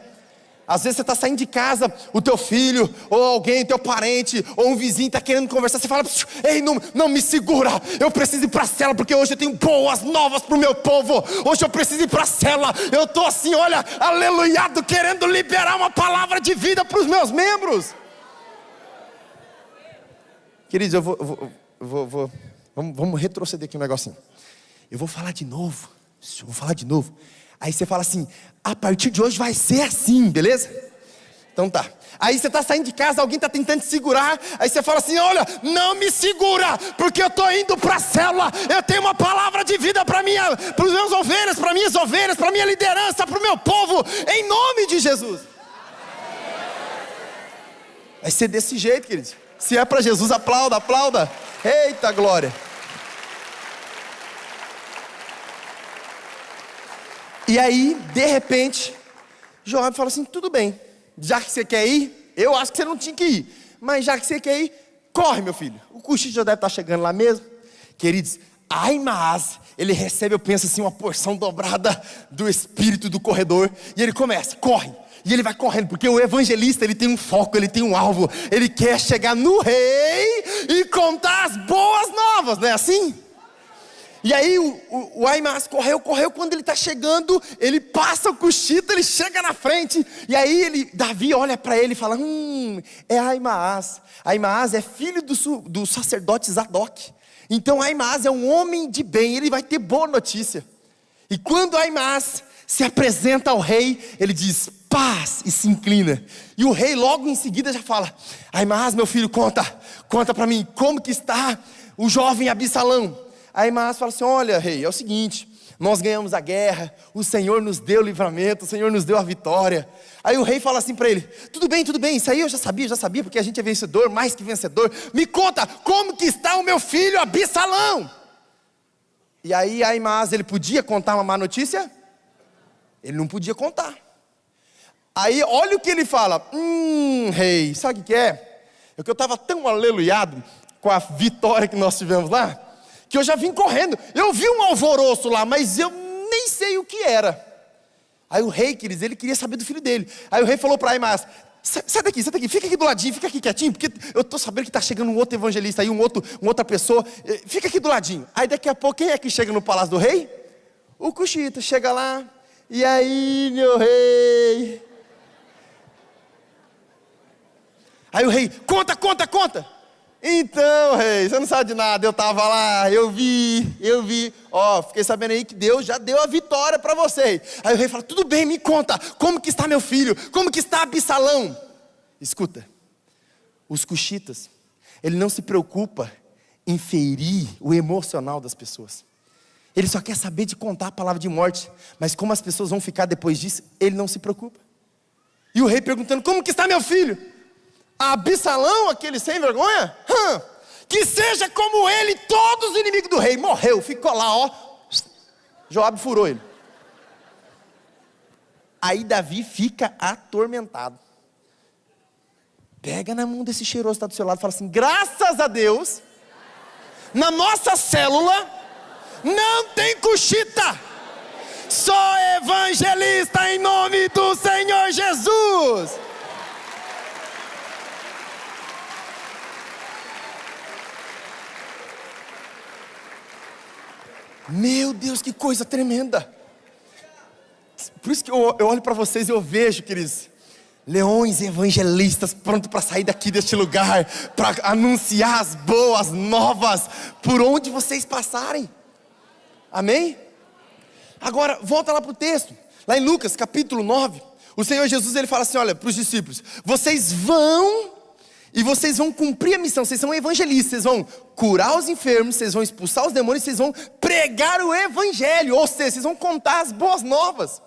A: Às vezes você está saindo de casa, o teu filho, ou alguém, teu parente, ou um vizinho está querendo conversar. Você fala: ei, não me segura, eu preciso ir para a célula, porque hoje eu tenho boas novas para o meu povo. Hoje eu preciso ir para a célula, eu estou assim, olha, aleluiado, querendo liberar uma palavra de vida para os meus membros. Queridos, vamos retroceder aqui um negocinho. Eu vou falar de novo. Aí você fala assim: a partir de hoje vai ser assim, beleza? Então tá. Aí você está saindo de casa, alguém está tentando te segurar. Aí você fala assim: olha, não me segura, porque eu estou indo para a célula. Eu tenho uma palavra de vida para os meus ovelhas, para minhas ovelhas, para minha liderança, para o meu povo, em nome de Jesus. Vai ser desse jeito, queridos. Se é para Jesus, aplauda, aplauda. Eita glória. E aí, de repente, Joabe fala assim: tudo bem, já que você quer ir, eu acho que você não tinha que ir, mas já que você quer ir, corre, meu filho. O cochilo já deve estar chegando lá mesmo. Queridos, Ahimaaz, ele recebe, eu penso assim, uma porção dobrada do espírito do corredor. E ele começa, corre. E ele vai correndo, porque o evangelista, ele tem um foco, ele tem um alvo. Ele quer chegar no rei e contar as boas novas, não é assim? E aí o Ahimaaz correu, quando ele está chegando, ele passa o Cuxita, ele chega na frente. E aí Davi olha para ele e fala: é Ahimaaz. Ahimaaz é filho do sacerdote Zadok. Então Ahimaaz é um homem de bem, ele vai ter boa notícia. E quando Ahimaaz se apresenta ao rei, ele diz: paz, e se inclina. E o rei logo em seguida já fala: Ahimaaz, meu filho, conta para mim, como que está o jovem Absalão? Ahimaaz fala assim: olha, rei, é o seguinte, nós ganhamos a guerra, o Senhor nos deu o livramento, o Senhor nos deu a vitória. Aí o rei fala assim para ele: tudo bem, isso aí eu já sabia, porque a gente é vencedor, mais que vencedor. Me conta, como que está o meu filho Absalão? E aí Ahimaaz, ele podia contar uma má notícia? Ele não podia contar. Aí olha o que ele fala: rei, sabe o que é? É que eu estava tão aleluiado com a vitória que nós tivemos lá, que eu já vim correndo. Eu vi um alvoroço lá, mas eu nem sei o que era. Aí o rei, queridos, ele queria saber do filho dele. Aí o rei falou para Ahimaaz: sai daqui, fica aqui do ladinho, fica aqui quietinho, porque eu estou sabendo que está chegando um outro evangelista aí, uma outra pessoa, fica aqui do ladinho. Aí daqui a pouco, quem é que chega no palácio do rei? O Cuxita chega lá: e aí, meu rei? Aí o rei: conta. Então, rei, você não sabe de nada, eu estava lá, eu vi, fiquei sabendo aí que Deus já deu a vitória para você. Aí o rei fala: tudo bem, me conta, como que está meu filho, como que está Absalão? Escuta, os cuxitas, ele não se preocupa em ferir o emocional das pessoas. Ele só quer saber de contar a palavra de morte, mas como as pessoas vão ficar depois disso, ele não se preocupa. E o rei perguntando: como que está meu filho? Absalão, aquele sem vergonha? Que seja como ele, todos os inimigos do rei. Morreu, ficou lá, ó. Joabe furou ele. Aí Davi fica atormentado. Pega na mão desse cheiroso que está do seu lado e fala assim: graças a Deus, na nossa célula não tem Cuxita. Sou evangelista em nome do Senhor Jesus. Meu Deus, que coisa tremenda. Por isso que eu olho para vocês e eu vejo, queridos, leões evangelistas prontos para sair daqui deste lugar, para anunciar as boas novas por onde vocês passarem. Amém? Agora, volta lá para o texto. Lá em Lucas, capítulo 9, o Senhor Jesus, ele fala assim, olha, para os discípulos: vocês vão e vocês vão cumprir a missão, vocês são evangelistas, vocês vão curar os enfermos, vocês vão expulsar os demônios, vocês vão pregar o evangelho, ou seja, vocês vão contar as boas novas.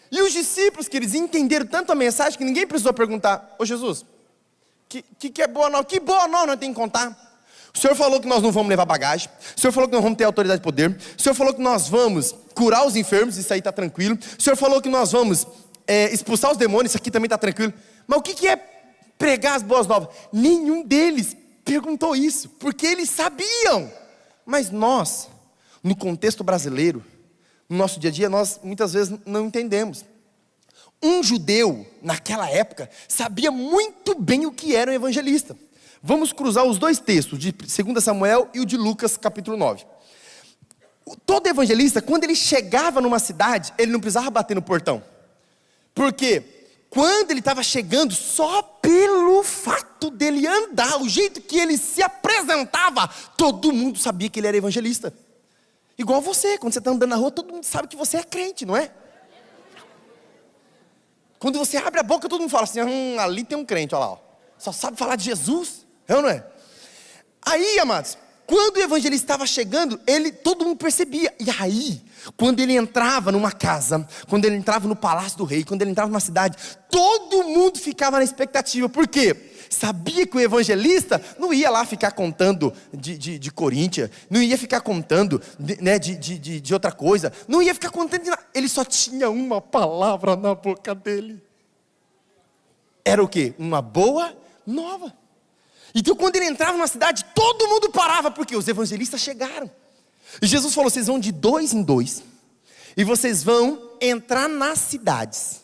A: E os discípulos, queridos, entenderam tanto a mensagem que ninguém precisou perguntar: ô Jesus, que é boa nova? Que boa nova nós temos que contar? O Senhor falou que nós não vamos levar bagagem, o Senhor falou que nós vamos ter autoridade e poder, o Senhor falou que nós vamos curar os enfermos, isso aí está tranquilo, o Senhor falou que nós vamos expulsar os demônios, isso aqui também está tranquilo. Mas o que é pregar as boas novas? Nenhum deles perguntou isso, porque eles sabiam. Mas nós, no contexto brasileiro, no nosso dia a dia, nós muitas vezes não entendemos. Um judeu, naquela época, sabia muito bem o que era um evangelista. Vamos cruzar os dois textos, de 2 Samuel e o de Lucas, capítulo 9. Todo evangelista, quando ele chegava numa cidade, ele não precisava bater no portão. Porque quando ele estava chegando, só pelo fato dele andar, o jeito que ele se apresentava, todo mundo sabia que ele era evangelista. Igual você, quando você está andando na rua, todo mundo sabe que você é crente, não é? Quando você abre a boca, todo mundo fala assim, ali tem um crente, olha lá, ó. Só sabe falar de Jesus, é ou não é? Aí, amados, quando o evangelista estava chegando, todo mundo percebia. E aí, quando ele entrava numa casa, quando ele entrava no palácio do rei, quando ele entrava numa cidade, todo mundo ficava na expectativa. Por quê? Sabia que o evangelista não ia lá ficar contando de Coríntia, não ia ficar contando de outra coisa, não ia ficar contando de nada. Ele só tinha uma palavra na boca dele. Era o quê? Uma boa nova. Então quando ele entrava numa cidade, todo mundo parava, porque os evangelistas chegaram. E Jesus falou, vocês vão de 2 em 2, e vocês vão entrar nas cidades.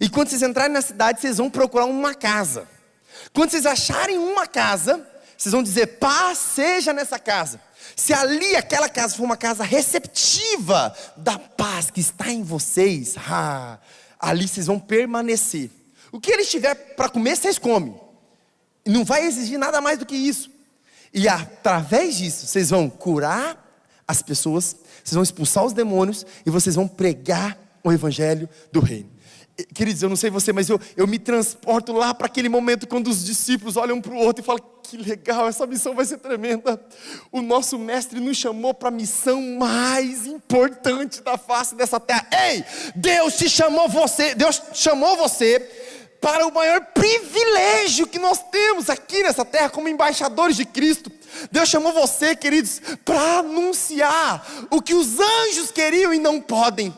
A: E quando vocês entrarem na cidade, vocês vão procurar uma casa. Quando vocês acharem uma casa, vocês vão dizer, paz seja nessa casa. Se ali aquela casa for uma casa receptiva da paz que está em vocês, ali vocês vão permanecer. O que eles tiver para comer, vocês comem. Não vai exigir nada mais do que isso. E através disso, vocês vão curar as pessoas, vocês vão expulsar os demônios, e vocês vão pregar o evangelho do reino. Queridos, eu não sei você, mas eu me transporto lá para aquele momento quando os discípulos olham um para o outro e falam, que legal, essa missão vai ser tremenda. O nosso mestre nos chamou para a missão mais importante da face dessa terra. Ei, Deus chamou você para o maior privilégio que nós temos aqui nessa terra como embaixadores de Cristo. Deus chamou você, queridos, para anunciar o que os anjos queriam e não podem.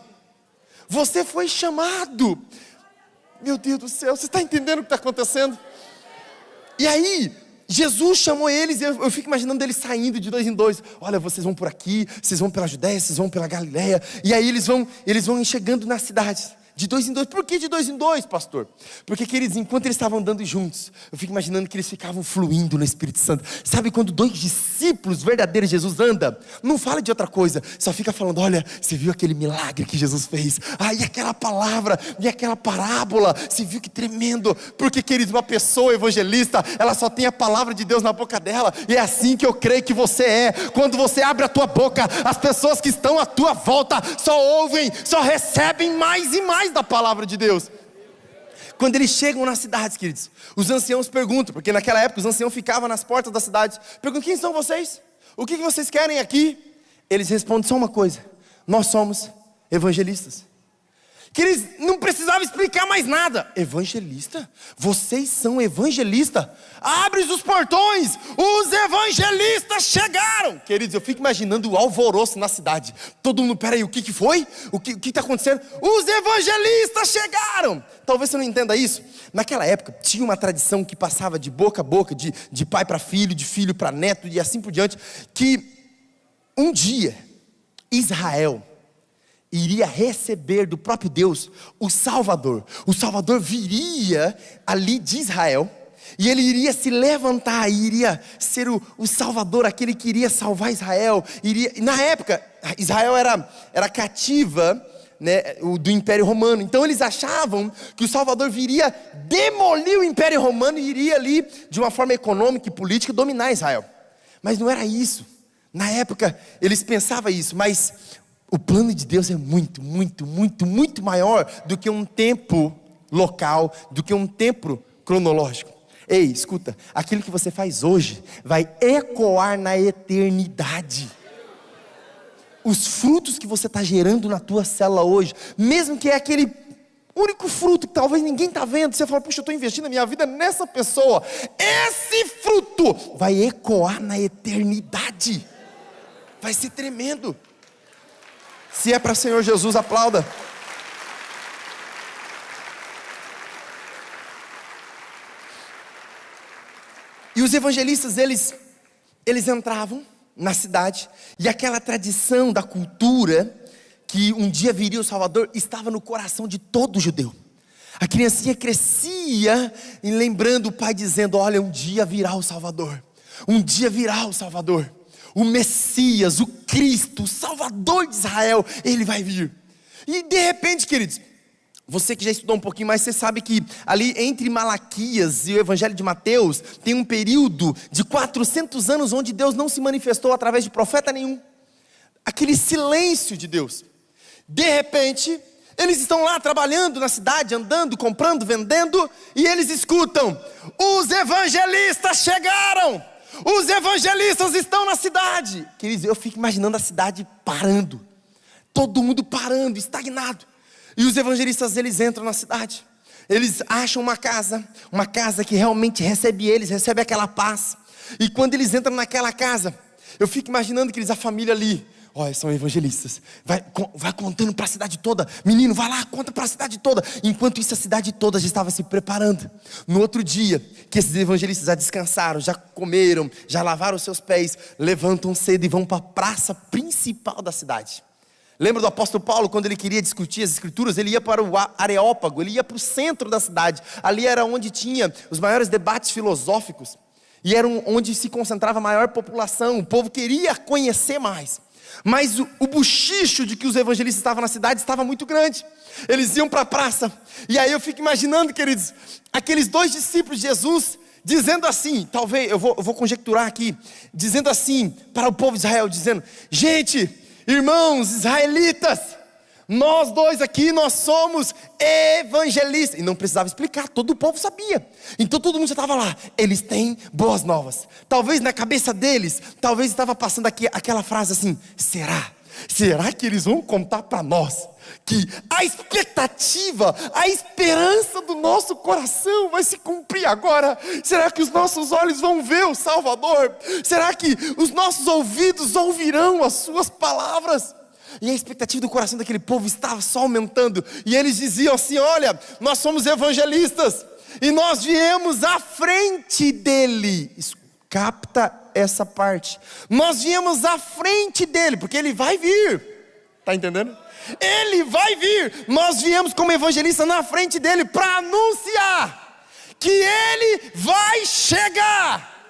A: Você foi chamado. Meu Deus do céu, você está entendendo o que está acontecendo? E aí, Jesus chamou eles, e eu fico imaginando eles saindo de 2 em 2. Olha, vocês vão por aqui, vocês vão pela Judéia, vocês vão pela Galileia. E aí eles vão chegando nas cidades. De 2 em 2, por que de 2 em 2, pastor? Porque, queridos, enquanto eles estavam andando juntos, eu fico imaginando que eles ficavam fluindo no Espírito Santo. Sabe quando 2 discípulos verdadeiros de Jesus andam? Não fala de outra coisa, só fica falando, olha, você viu aquele milagre que Jesus fez? E aquela palavra, e aquela parábola, você viu que tremendo? Porque, queridos, uma pessoa evangelista, ela só tem a palavra de Deus na boca dela, e é assim que eu creio que você é. Quando você abre a tua boca, as pessoas que estão à tua volta só ouvem, só recebem mais e mais da palavra de Deus. Quando eles chegam nas cidades, queridos, os anciãos perguntam, porque naquela época os anciãos ficavam nas portas das cidades, perguntam, quem são vocês? O que vocês querem aqui? Eles respondem só uma coisa, nós somos evangelistas. Que eles não precisavam explicar mais nada. Evangelista? Vocês são evangelista? Abre os portões, os evangelistas chegaram. Queridos, eu fico imaginando o alvoroço na cidade. Todo mundo, peraí, o que foi? O que está acontecendo? Os evangelistas chegaram. Talvez você não entenda isso. Naquela época, tinha uma tradição que passava de boca a boca, de pai para filho, de filho para neto, e assim por diante, que um dia, Israel iria receber do próprio Deus o Salvador. O Salvador viria ali de Israel, e ele iria se levantar, e iria ser o Salvador, aquele que iria salvar Israel. Na época, Israel era cativa, né, do Império Romano. Então eles achavam que o Salvador viria demolir o Império Romano e iria ali, de uma forma econômica e política, dominar Israel. Mas não era isso. Na época eles pensavam isso, mas o plano de Deus é muito, muito, muito, muito maior do que um tempo local, do que um tempo cronológico. Ei, escuta, aquilo que você faz hoje vai ecoar na eternidade. Os frutos que você está gerando na tua célula hoje, mesmo que é aquele único fruto que talvez ninguém está vendo, você fala, puxa, eu estou investindo a minha vida nessa pessoa, esse fruto vai ecoar na eternidade. Vai ser tremendo. Se é para o Senhor Jesus, aplauda. E os evangelistas, eles entravam na cidade, e aquela tradição da cultura, que um dia viria o Salvador, estava no coração de todo judeu. A criancinha crescia, e lembrando o pai dizendo, olha, um dia virá o Salvador. Um dia virá o Salvador. O Messias, o Cristo, o Salvador de Israel, ele vai vir. E de repente, queridos, você que já estudou um pouquinho mais, você sabe que ali entre Malaquias e o Evangelho de Mateus, tem um período de 400 anos onde Deus não se manifestou através de profeta nenhum. Aquele silêncio de Deus. De repente, Eles estão lá trabalhando na cidade, andando, comprando, vendendo, e eles escutam: os evangelistas chegaram, os evangelistas estão na cidade. Queridos, eu fico imaginando a cidade parando, todo mundo parando, estagnado. E os evangelistas, eles entram na cidade, eles acham uma casa que realmente recebe eles, recebe aquela paz. E quando eles entram naquela casa, eu fico imaginando que eles, a família ali, olha, são evangelistas, vai contando para a cidade toda. Menino, vai lá, conta para a cidade toda. Enquanto isso, a cidade toda já estava se preparando. No outro dia, que esses evangelistas já descansaram, já comeram, já lavaram os seus pés, levantam cedo e vão para a praça principal da cidade. Lembra do apóstolo Paulo, quando ele queria discutir as escrituras, ele ia para o Areópago, ele ia para o centro da cidade. Ali era onde tinha os maiores debates filosóficos, e era onde se concentrava a maior população. O povo queria conhecer mais. Mas o buchicho de que os evangelistas estavam na cidade estava muito grande. Eles iam para a praça. E aí eu fico imaginando, queridos, aqueles 2 discípulos de Jesus dizendo assim, talvez, eu vou conjecturar aqui, dizendo assim para o povo de Israel, dizendo: gente, irmãos israelitas, nós 2 aqui, nós somos evangelistas. E não precisava explicar, todo o povo sabia. Então todo mundo já estava lá, eles têm boas novas. Talvez na cabeça deles, talvez estava passando aqui aquela frase assim: será que eles vão contar para nós que a expectativa, a esperança do nosso coração vai se cumprir agora? Será que os nossos olhos vão ver o Salvador? Será que os nossos ouvidos ouvirão as suas palavras? E a expectativa do coração daquele povo estava só aumentando. E eles diziam assim: olha, nós somos evangelistas, e nós viemos à frente dele. Capta essa parte. Nós viemos à frente dele, porque ele vai vir. Está entendendo? Ele vai vir. Nós viemos como evangelista na frente dele para anunciar que ele vai chegar,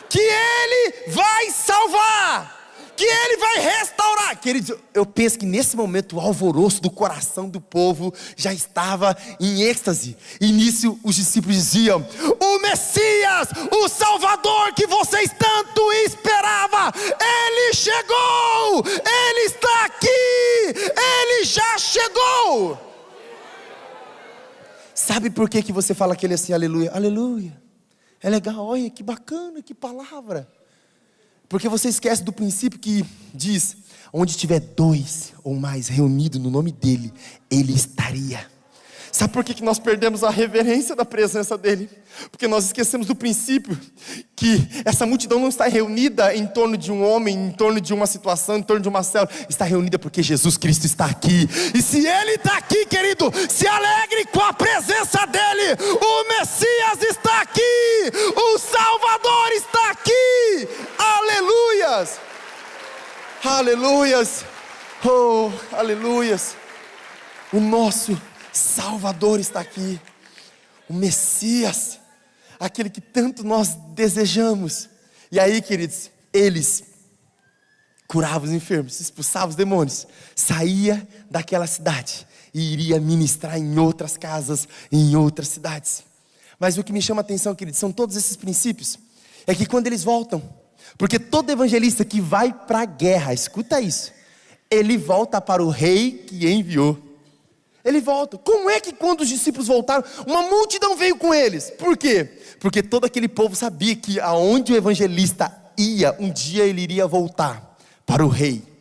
A: que ele vai salvar, que ele vai restaurar. Queridos, eu penso que nesse momento o alvoroço do coração do povo já estava em êxtase. E nisso os discípulos diziam: o Messias, o Salvador que vocês tanto esperavam, ele chegou, ele está aqui, ele já chegou. Sabe por que você fala aquele assim: aleluia, aleluia? É legal, olha que bacana, que palavra. Porque você esquece do princípio que diz: onde tiver 2 ou mais reunidos no nome dele, ele estaria. Sabe por que nós perdemos a reverência da presença dele? Porque nós esquecemos do princípio que essa multidão não está reunida em torno de um homem, em torno de uma situação, em torno de uma célula. Está reunida porque Jesus Cristo está aqui. E se ele está aqui, querido, se alegre com a presença dele. O Messias está aqui, o Salvador está aqui. Aleluias, aleluias, oh, aleluias. O nosso Salvador está aqui, o Messias, aquele que tanto nós desejamos. E aí, queridos, eles curavam os enfermos, expulsavam os demônios, saía daquela cidade e iria ministrar em outras casas, em outras cidades. Mas o que me chama a atenção, queridos, são todos esses princípios. É que quando eles voltam, porque todo evangelista que vai para a guerra, escuta isso, ele volta para o rei que enviou. Ele volta. Como é que quando os discípulos voltaram, uma multidão veio com eles? Por quê? Porque todo aquele povo sabia que aonde o evangelista ia, um dia ele iria voltar para o rei.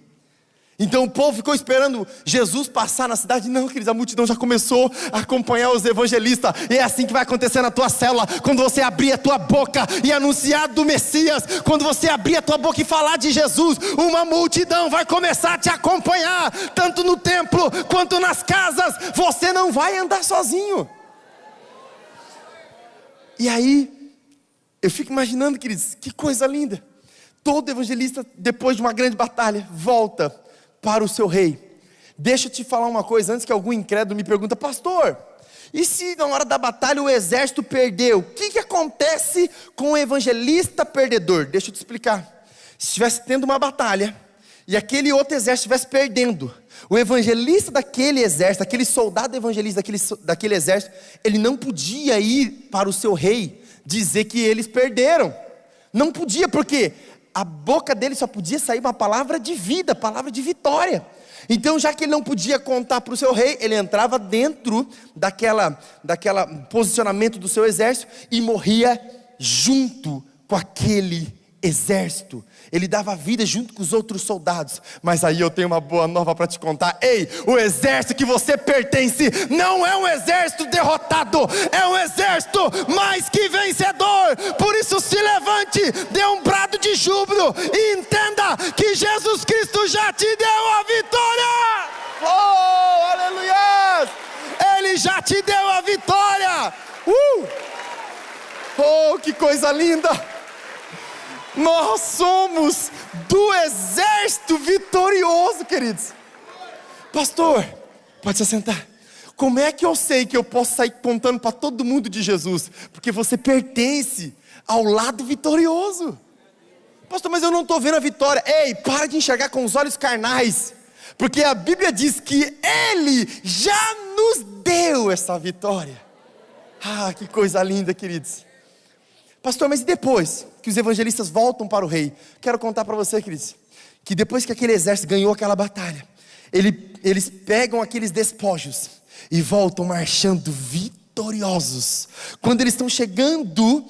A: Então o povo ficou esperando Jesus passar na cidade. Não, queridos, a multidão já começou a acompanhar os evangelistas. E é assim que vai acontecer na tua célula. Quando você abrir a tua boca e anunciar do Messias, quando você abrir a tua boca e falar de Jesus, uma multidão vai começar a te acompanhar, tanto no templo quanto nas casas. Você não vai andar sozinho. E aí eu fico imaginando, queridos, que coisa linda. Todo evangelista, depois de uma grande batalha, volta para o seu rei. Deixa eu te falar uma coisa, antes que algum incrédulo me pergunta: pastor, e se na hora da batalha o exército perdeu? O que acontece com o evangelista perdedor? Deixa eu te explicar. Se estivesse tendo uma batalha e aquele outro exército estivesse perdendo, o evangelista daquele exército, aquele soldado evangelista daquele exército, ele não podia ir para o seu rei dizer que eles perderam. Não podia, porque a boca dele só podia sair uma palavra de vida, palavra de vitória. Então, já que ele não podia contar para o seu rei, ele entrava dentro daquela posicionamento do seu exército e morria junto com aquele exército. Ele dava vida junto com os outros soldados. Mas aí eu tenho uma boa nova para te contar. Ei, o exército que você pertence não é um exército derrotado, é um exército mais que vencedor. Por isso se levante, dê um brado de júbilo e entenda que Jesus Cristo já te deu a vitória. Oh, aleluia! Ele já te deu a vitória. Oh, que coisa linda! Nós somos do exército vitorioso, queridos. Pastor, pode se assentar. Como é que eu sei que eu posso sair contando para todo mundo de Jesus? Porque você pertence ao lado vitorioso. Pastor, mas eu não estou vendo a vitória. Ei, para de enxergar com os olhos carnais. Porque a Bíblia diz que Ele já nos deu essa vitória. Ah, que coisa linda, queridos. Pastor, mas e depois que os evangelistas voltam para o rei? Quero contar para você, queridos, que depois que aquele exército ganhou aquela batalha, eles pegam aqueles despojos e voltam marchando vitoriosos. Quando eles estão chegando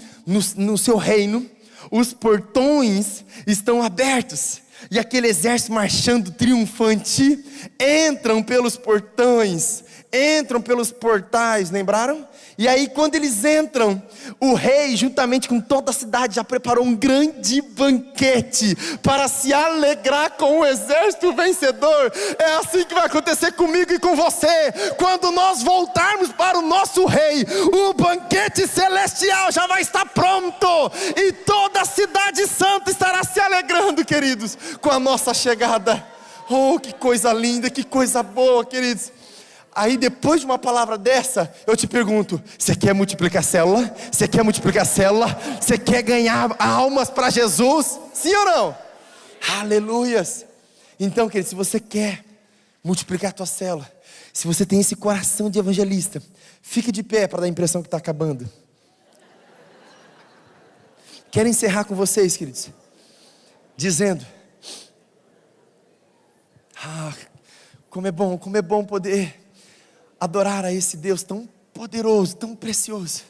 A: no seu reino, os portões estão abertos. E aquele exército marchando triunfante, entram pelos portões, entram pelos portais, lembraram? E aí quando eles entram, o rei juntamente com toda a cidade já preparou um grande banquete para se alegrar com o exército vencedor. É assim que vai acontecer comigo e com você. Quando nós voltarmos para o nosso rei, o banquete celestial já vai estar pronto. E toda a cidade santa estará se alegrando, queridos, com a nossa chegada. Oh, que coisa linda, que coisa boa, queridos. Aí depois de uma palavra dessa, eu te pergunto, você quer multiplicar célula? Você quer multiplicar célula? Você quer ganhar almas para Jesus? Sim ou não? Aleluias. Então, querido, se você quer multiplicar a tua célula, se você tem esse coração de evangelista, fique de pé para dar a impressão que está acabando. Quero encerrar com vocês, queridos, dizendo, como é bom poder adorar a esse Deus tão poderoso, tão precioso.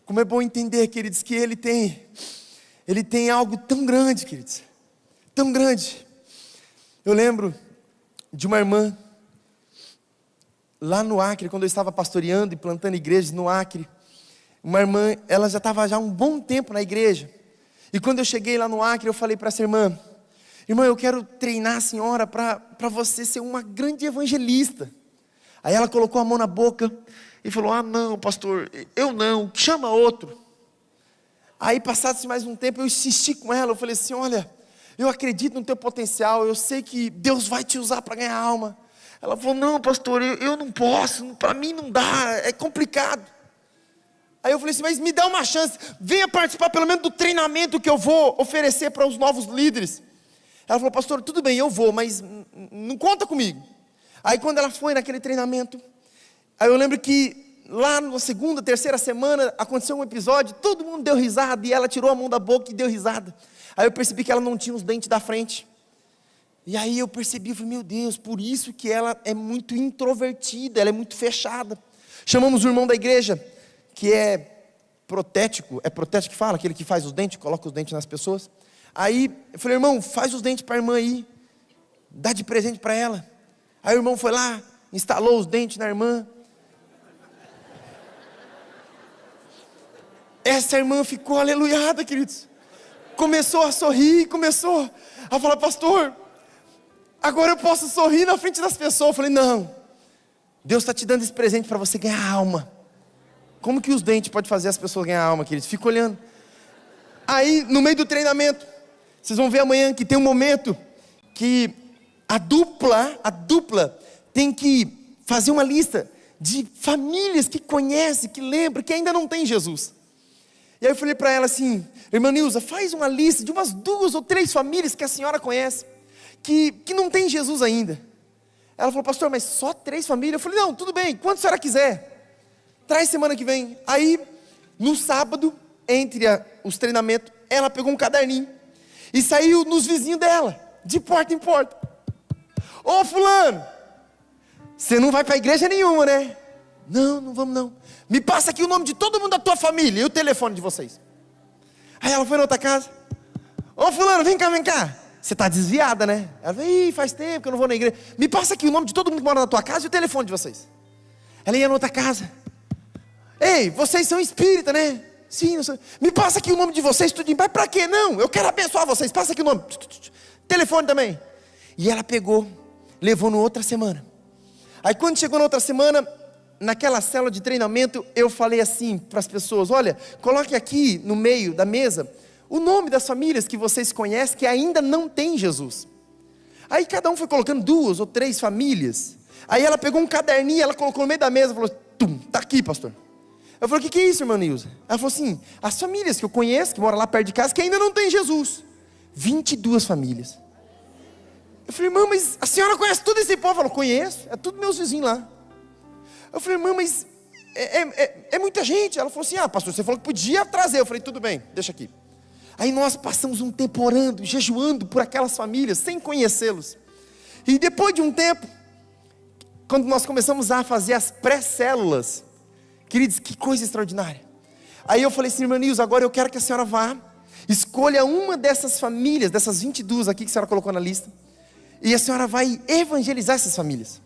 A: Como é bom entender, queridos, que Ele tem algo tão grande, queridos, tão grande. Eu lembro de uma irmã, lá no Acre, quando eu estava pastoreando e plantando igrejas no Acre. Uma irmã, ela já estava um bom tempo na igreja. E quando eu cheguei lá no Acre, eu falei para essa irmã, eu quero treinar a senhora para você ser uma grande evangelista. Aí ela colocou a mão na boca e falou, não pastor, eu não, chama outro. Aí passado-se mais um tempo, eu insisti com ela, eu falei assim, olha, eu acredito no teu potencial, eu sei que Deus vai te usar para ganhar alma. Ela falou, não pastor, eu não posso, para mim não dá, é complicado. Aí eu falei assim, mas me dá uma chance, venha participar pelo menos do treinamento que eu vou oferecer para os novos líderes. Ela falou, pastor, tudo bem, eu vou, mas não conta comigo. Aí quando ela foi naquele treinamento, aí eu lembro que lá na segunda, terceira semana, aconteceu um episódio, todo mundo deu risada, e ela tirou a mão da boca e deu risada. Aí eu percebi que ela não tinha os dentes da frente. E aí eu percebi, falei, meu Deus, por isso que ela é muito introvertida, ela é muito fechada. Chamamos o irmão da igreja, que é protético que fala, aquele que faz os dentes, coloca os dentes nas pessoas. Aí eu falei, irmão, faz os dentes para a irmã aí, dá de presente para ela. Aí o irmão foi lá, instalou os dentes na irmã. Essa irmã ficou aleluiada, queridos. Começou a sorrir, começou a falar, pastor, agora eu posso sorrir na frente das pessoas. Eu falei, não, Deus está te dando esse presente para você ganhar alma. Como que os dentes podem fazer as pessoas ganhar alma, queridos? Fica olhando. Aí, no meio do treinamento, vocês vão ver amanhã que tem um momento que a dupla tem que fazer uma lista de famílias que conhece, que lembra, que ainda não tem Jesus. E aí eu falei para ela assim, irmã Nilza, faz uma lista de umas 2 ou 3 famílias que a senhora conhece, que não tem Jesus ainda. Ela falou, pastor, mas só 3 famílias? Eu falei, não, tudo bem, quanto a senhora quiser, traz semana que vem. Aí, no sábado, entre os treinamentos, ela pegou um caderninho e saiu nos vizinhos dela, de porta em porta. Ô fulano, você não vai para igreja nenhuma, né? Não, não vamos não. Me passa aqui o nome de todo mundo da tua família e o telefone de vocês. Aí ela foi na outra casa. Ô fulano, vem cá, vem cá. Você está desviada, né? Ela falou, ih, faz tempo que eu não vou na igreja. Me passa aqui o nome de todo mundo que mora na tua casa e o telefone de vocês. Ela ia na outra casa. Ei, vocês são espírita, né? Sim, me passa aqui o nome de vocês, tudinho. Mas pra quê? Não, eu quero abençoar vocês. Passa aqui o nome. Telefone também. E ela pegou, levou na outra semana. Aí quando chegou na outra semana, naquela célula de treinamento, eu falei assim para as pessoas: olha, coloque aqui no meio da mesa o nome das famílias que vocês conhecem que ainda não tem Jesus. Aí cada um foi colocando 2 ou 3 famílias. Aí ela pegou um caderninho, ela colocou no meio da mesa e falou: tum, tá aqui, pastor. Eu falei: o que é isso, irmã Nilza? Ela falou assim: as famílias que eu conheço, que moram lá perto de casa, que ainda não tem Jesus. 22 famílias. Eu falei: irmã, mas a senhora conhece todo esse povo? Ela falou: conheço, é tudo meus vizinhos lá. Eu falei: irmã, mas é muita gente. Ela falou assim: ah, pastor, você falou que podia trazer. Eu falei: tudo bem, deixa aqui. Aí nós passamos um tempo orando, jejuando por aquelas famílias, sem conhecê-los. E depois de um tempo, quando nós começamos a fazer as pré-células, queridos, que coisa extraordinária. Aí eu falei assim: irmã Nilza, agora eu quero que a senhora vá, escolha uma dessas famílias, dessas 22 aqui que a senhora colocou na lista, e a senhora vai evangelizar essas famílias.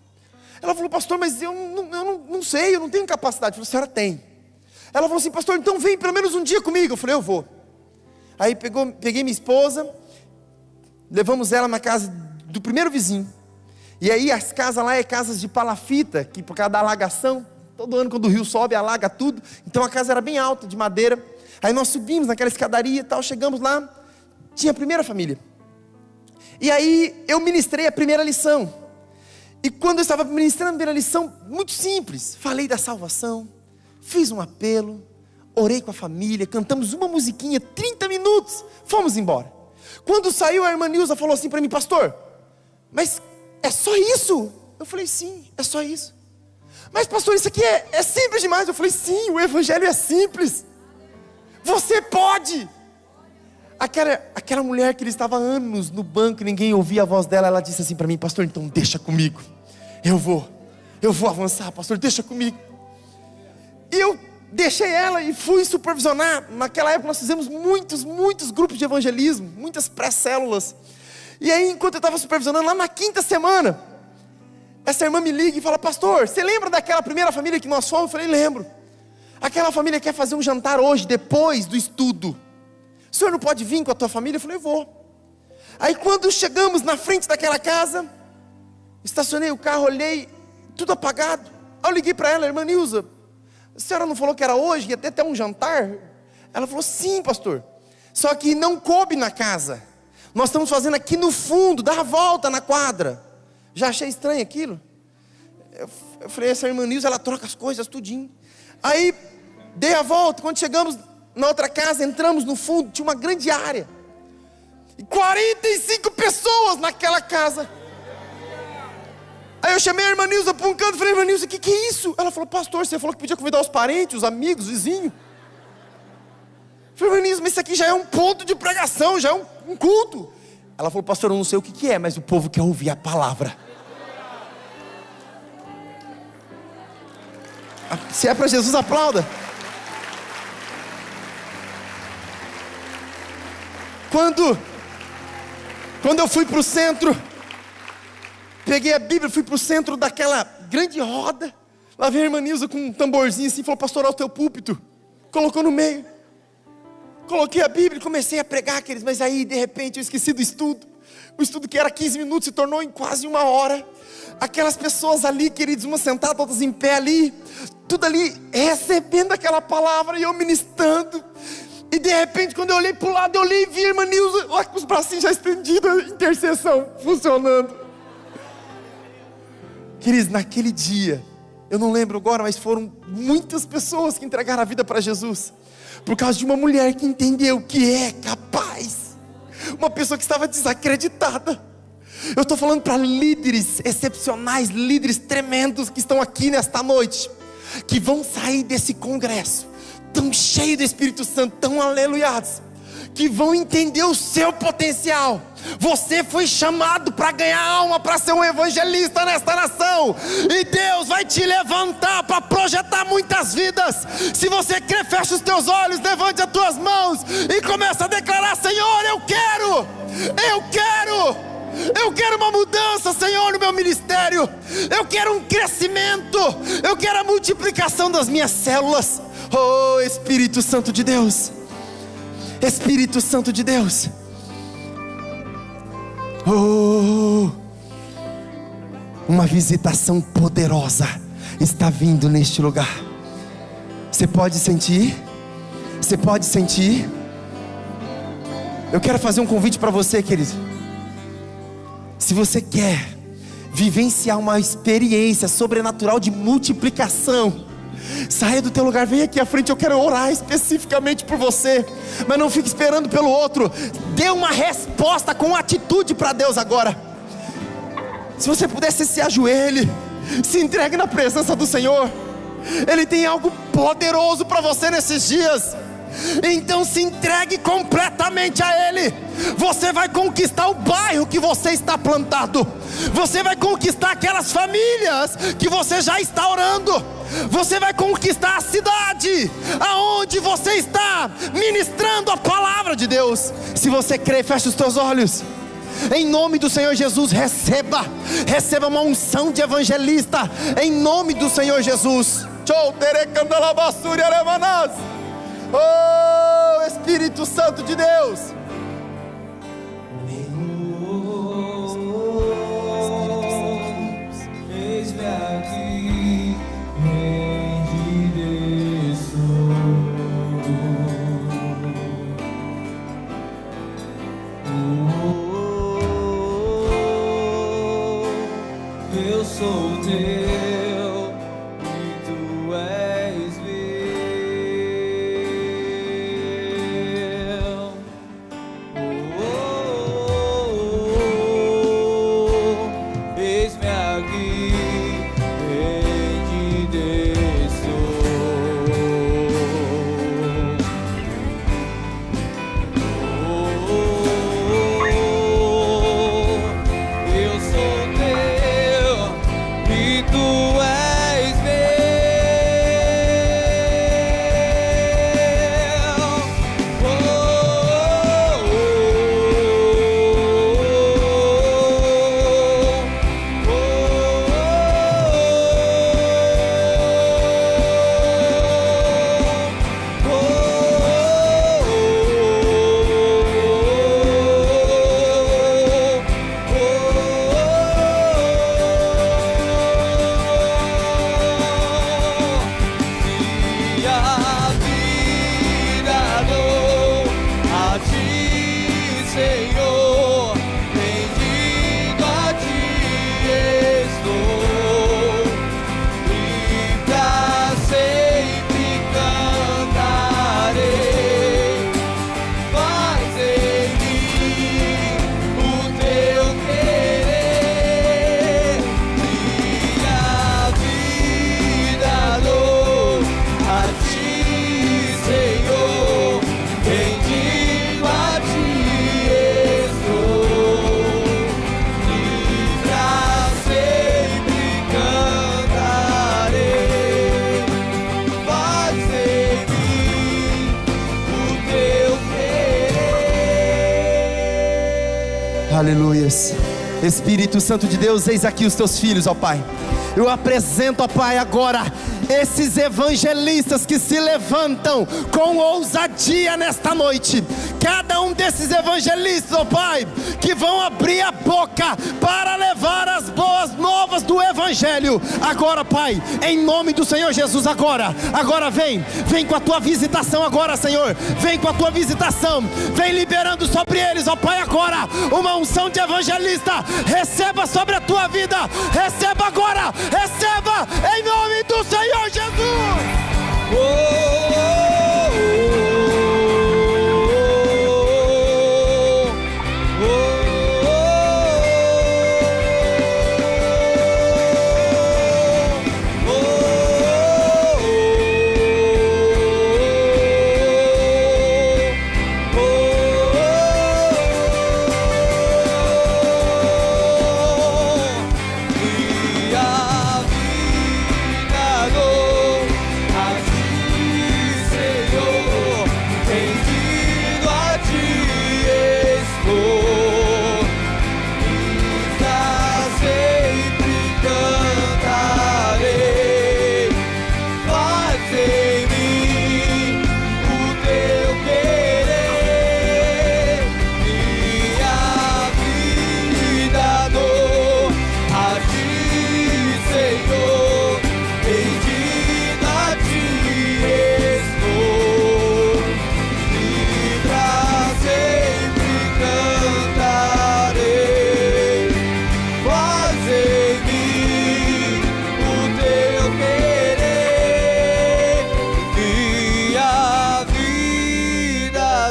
A: Ela falou: pastor, mas eu não sei, eu não tenho capacidade. Eu falei: a senhora tem. Ela falou assim: pastor, então vem pelo menos um dia comigo. Eu falei: eu vou. Aí peguei minha esposa, levamos ela na casa do primeiro vizinho. E aí as casas lá é casas de palafita, que por causa da alagação, todo ano quando o rio sobe, alaga tudo. Então a casa era bem alta, de madeira. Aí nós subimos naquela escadaria e tal, chegamos lá, tinha a primeira família. E aí eu ministrei a primeira lição. E quando eu estava ministrando a primeira lição, muito simples, falei da salvação, fiz um apelo, orei com a família, cantamos uma musiquinha, 30 minutos, fomos embora. Quando saiu, a irmã Nilza falou assim para mim: pastor, mas é só isso? Eu falei: sim, é só isso. Mas pastor, isso aqui é simples demais. Eu falei: sim, o evangelho é simples. Você pode. Aquela mulher que ele estava anos no banco e ninguém ouvia a voz dela, ela disse assim para mim: pastor, então deixa comigo. Eu vou avançar, pastor, deixa comigo. E eu deixei ela e fui supervisionar. Naquela época nós fizemos muitos grupos de evangelismo, muitas pré-células. E aí, enquanto eu estava supervisionando, lá na 5ª semana, essa irmã me liga e fala: pastor, você lembra daquela primeira família que nós fomos? Eu falei: lembro. Aquela família quer fazer um jantar hoje, depois do estudo. O senhor não pode vir com a tua família? Eu falei: eu vou. Aí quando chegamos na frente daquela casa, estacionei o carro, olhei, tudo apagado. Aí eu liguei para ela: irmã Nilza, a senhora não falou que era hoje, ia ter um jantar? Ela falou: sim, pastor, só que não coube na casa. Nós estamos fazendo aqui no fundo, dá a volta na quadra. Já achei estranho aquilo. Eu falei: essa irmã Nilza, ela troca as coisas tudinho. Aí dei a volta. Quando chegamos na outra casa, entramos no fundo, tinha uma grande área, e 45 pessoas naquela casa. Aí eu chamei a irmã Nilza para um canto e falei: irmã Nilza, o que é isso? Ela falou: pastor, você falou que podia convidar os parentes, os amigos, os vizinhos. Eu falei: irmã Nilza, mas isso aqui já é um ponto de pregação, já é um culto. Ela falou: pastor, eu não sei o que é, mas o povo quer ouvir a palavra. Se é para Jesus, aplauda. Quando eu fui para o centro, peguei a Bíblia, fui para o centro daquela grande roda. Lá veio a irmã Nilza com um tamborzinho assim, falou: pastor, olha o teu púlpito. Colocou no meio. Coloquei a Bíblia e comecei a pregar, queridos. Mas aí, de repente, eu esqueci do estudo. O estudo que era 15 minutos se tornou em quase 1 hora. Aquelas pessoas ali, queridos, umas sentadas, outras em pé ali, tudo ali, recebendo aquela palavra e eu ministrando. E de repente, quando eu olhei para o lado, eu olhei e vi a irmã Nilza lá com os bracinhos já estendidos, a intercessão funcionando. Queridos, naquele dia, eu não lembro agora, mas foram muitas pessoas que entregaram a vida para Jesus, por causa de uma mulher que entendeu que é capaz. Uma pessoa que estava desacreditada. Eu estou falando para líderes excepcionais, líderes tremendos que estão aqui nesta noite, que vão sair desse congresso tão cheio do Espírito Santo, tão aleluiados, que vão entender o seu potencial, Você foi chamado para ganhar alma, para ser um evangelista nesta nação. E Deus vai te levantar para projetar muitas vidas. Se você crê, fecha os teus olhos, levante as tuas mãos e começa a declarar: Senhor, eu quero uma mudança, Senhor, no meu ministério. Eu quero um crescimento. Eu quero a multiplicação das minhas células. Oh, Espírito Santo de Deus. Espírito Santo de Deus. Oh, uma visitação poderosa está vindo neste lugar. Você pode sentir? Você pode sentir? Eu quero fazer um convite para você, querido. Se você quer vivenciar uma experiência sobrenatural de multiplicação, saia do teu lugar, vem aqui à frente. Eu quero orar especificamente por você. Mas não fique esperando pelo outro. Dê uma resposta com atitude para Deus agora. Se você pudesse, se ajoelhe, se entregue na presença do Senhor. Ele tem algo poderoso para você nesses dias. Então se entregue completamente a Ele. Você vai conquistar o bairro que você está plantado. Você vai conquistar aquelas famílias que você já está orando. Você vai conquistar a cidade aonde você está ministrando a palavra de Deus. Se você crê, feche os teus olhos. Em nome do Senhor Jesus, receba uma unção de evangelista. Em nome do Senhor Jesus. Oh, Espírito Santo de Deus.
B: Eis-me aqui, rendido eu sou teu e tu és meu. Eis-me aqui, rendido eu sou teu e tu és Senhor, rendido a ti estou, e pra sempre cantarei. Faz em mim o teu querer, minha vida dou a ti, Senhor, rendido a ti.
A: Aleluias. Espírito Santo de Deus, eis aqui os teus filhos, ó Pai. Eu apresento, ó Pai, agora esses evangelistas que se levantam com ousadia nesta noite. Cada um desses evangelistas, ó Pai, que vão abrir a boca para levar as boas novas do Evangelho. Agora, Pai, em nome do Senhor Jesus, agora vem com a tua visitação agora, Senhor. Vem com a tua visitação, vem liberando sobre eles, ó Pai, agora uma unção de evangelista. Receba sobre a tua vida, receba agora, receba em nome do Senhor Jesus.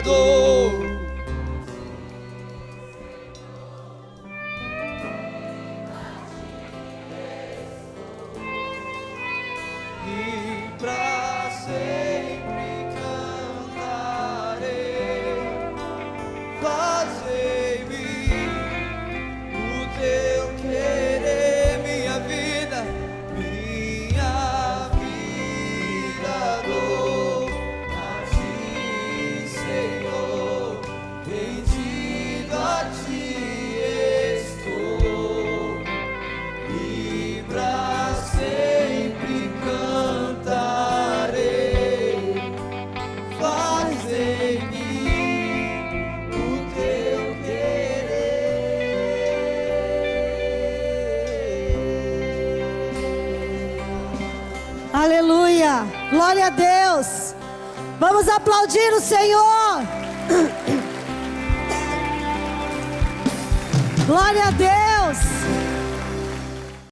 B: E pra sempre cantarei. Fazei-me o teu querer, minha vida dou a ti, Senhor, rendido a ti estou, e pra sempre cantarei. Faz-me o teu querer.
C: Aleluia, glória a Deus. Vamos aplaudir o Senhor. Glória a Deus.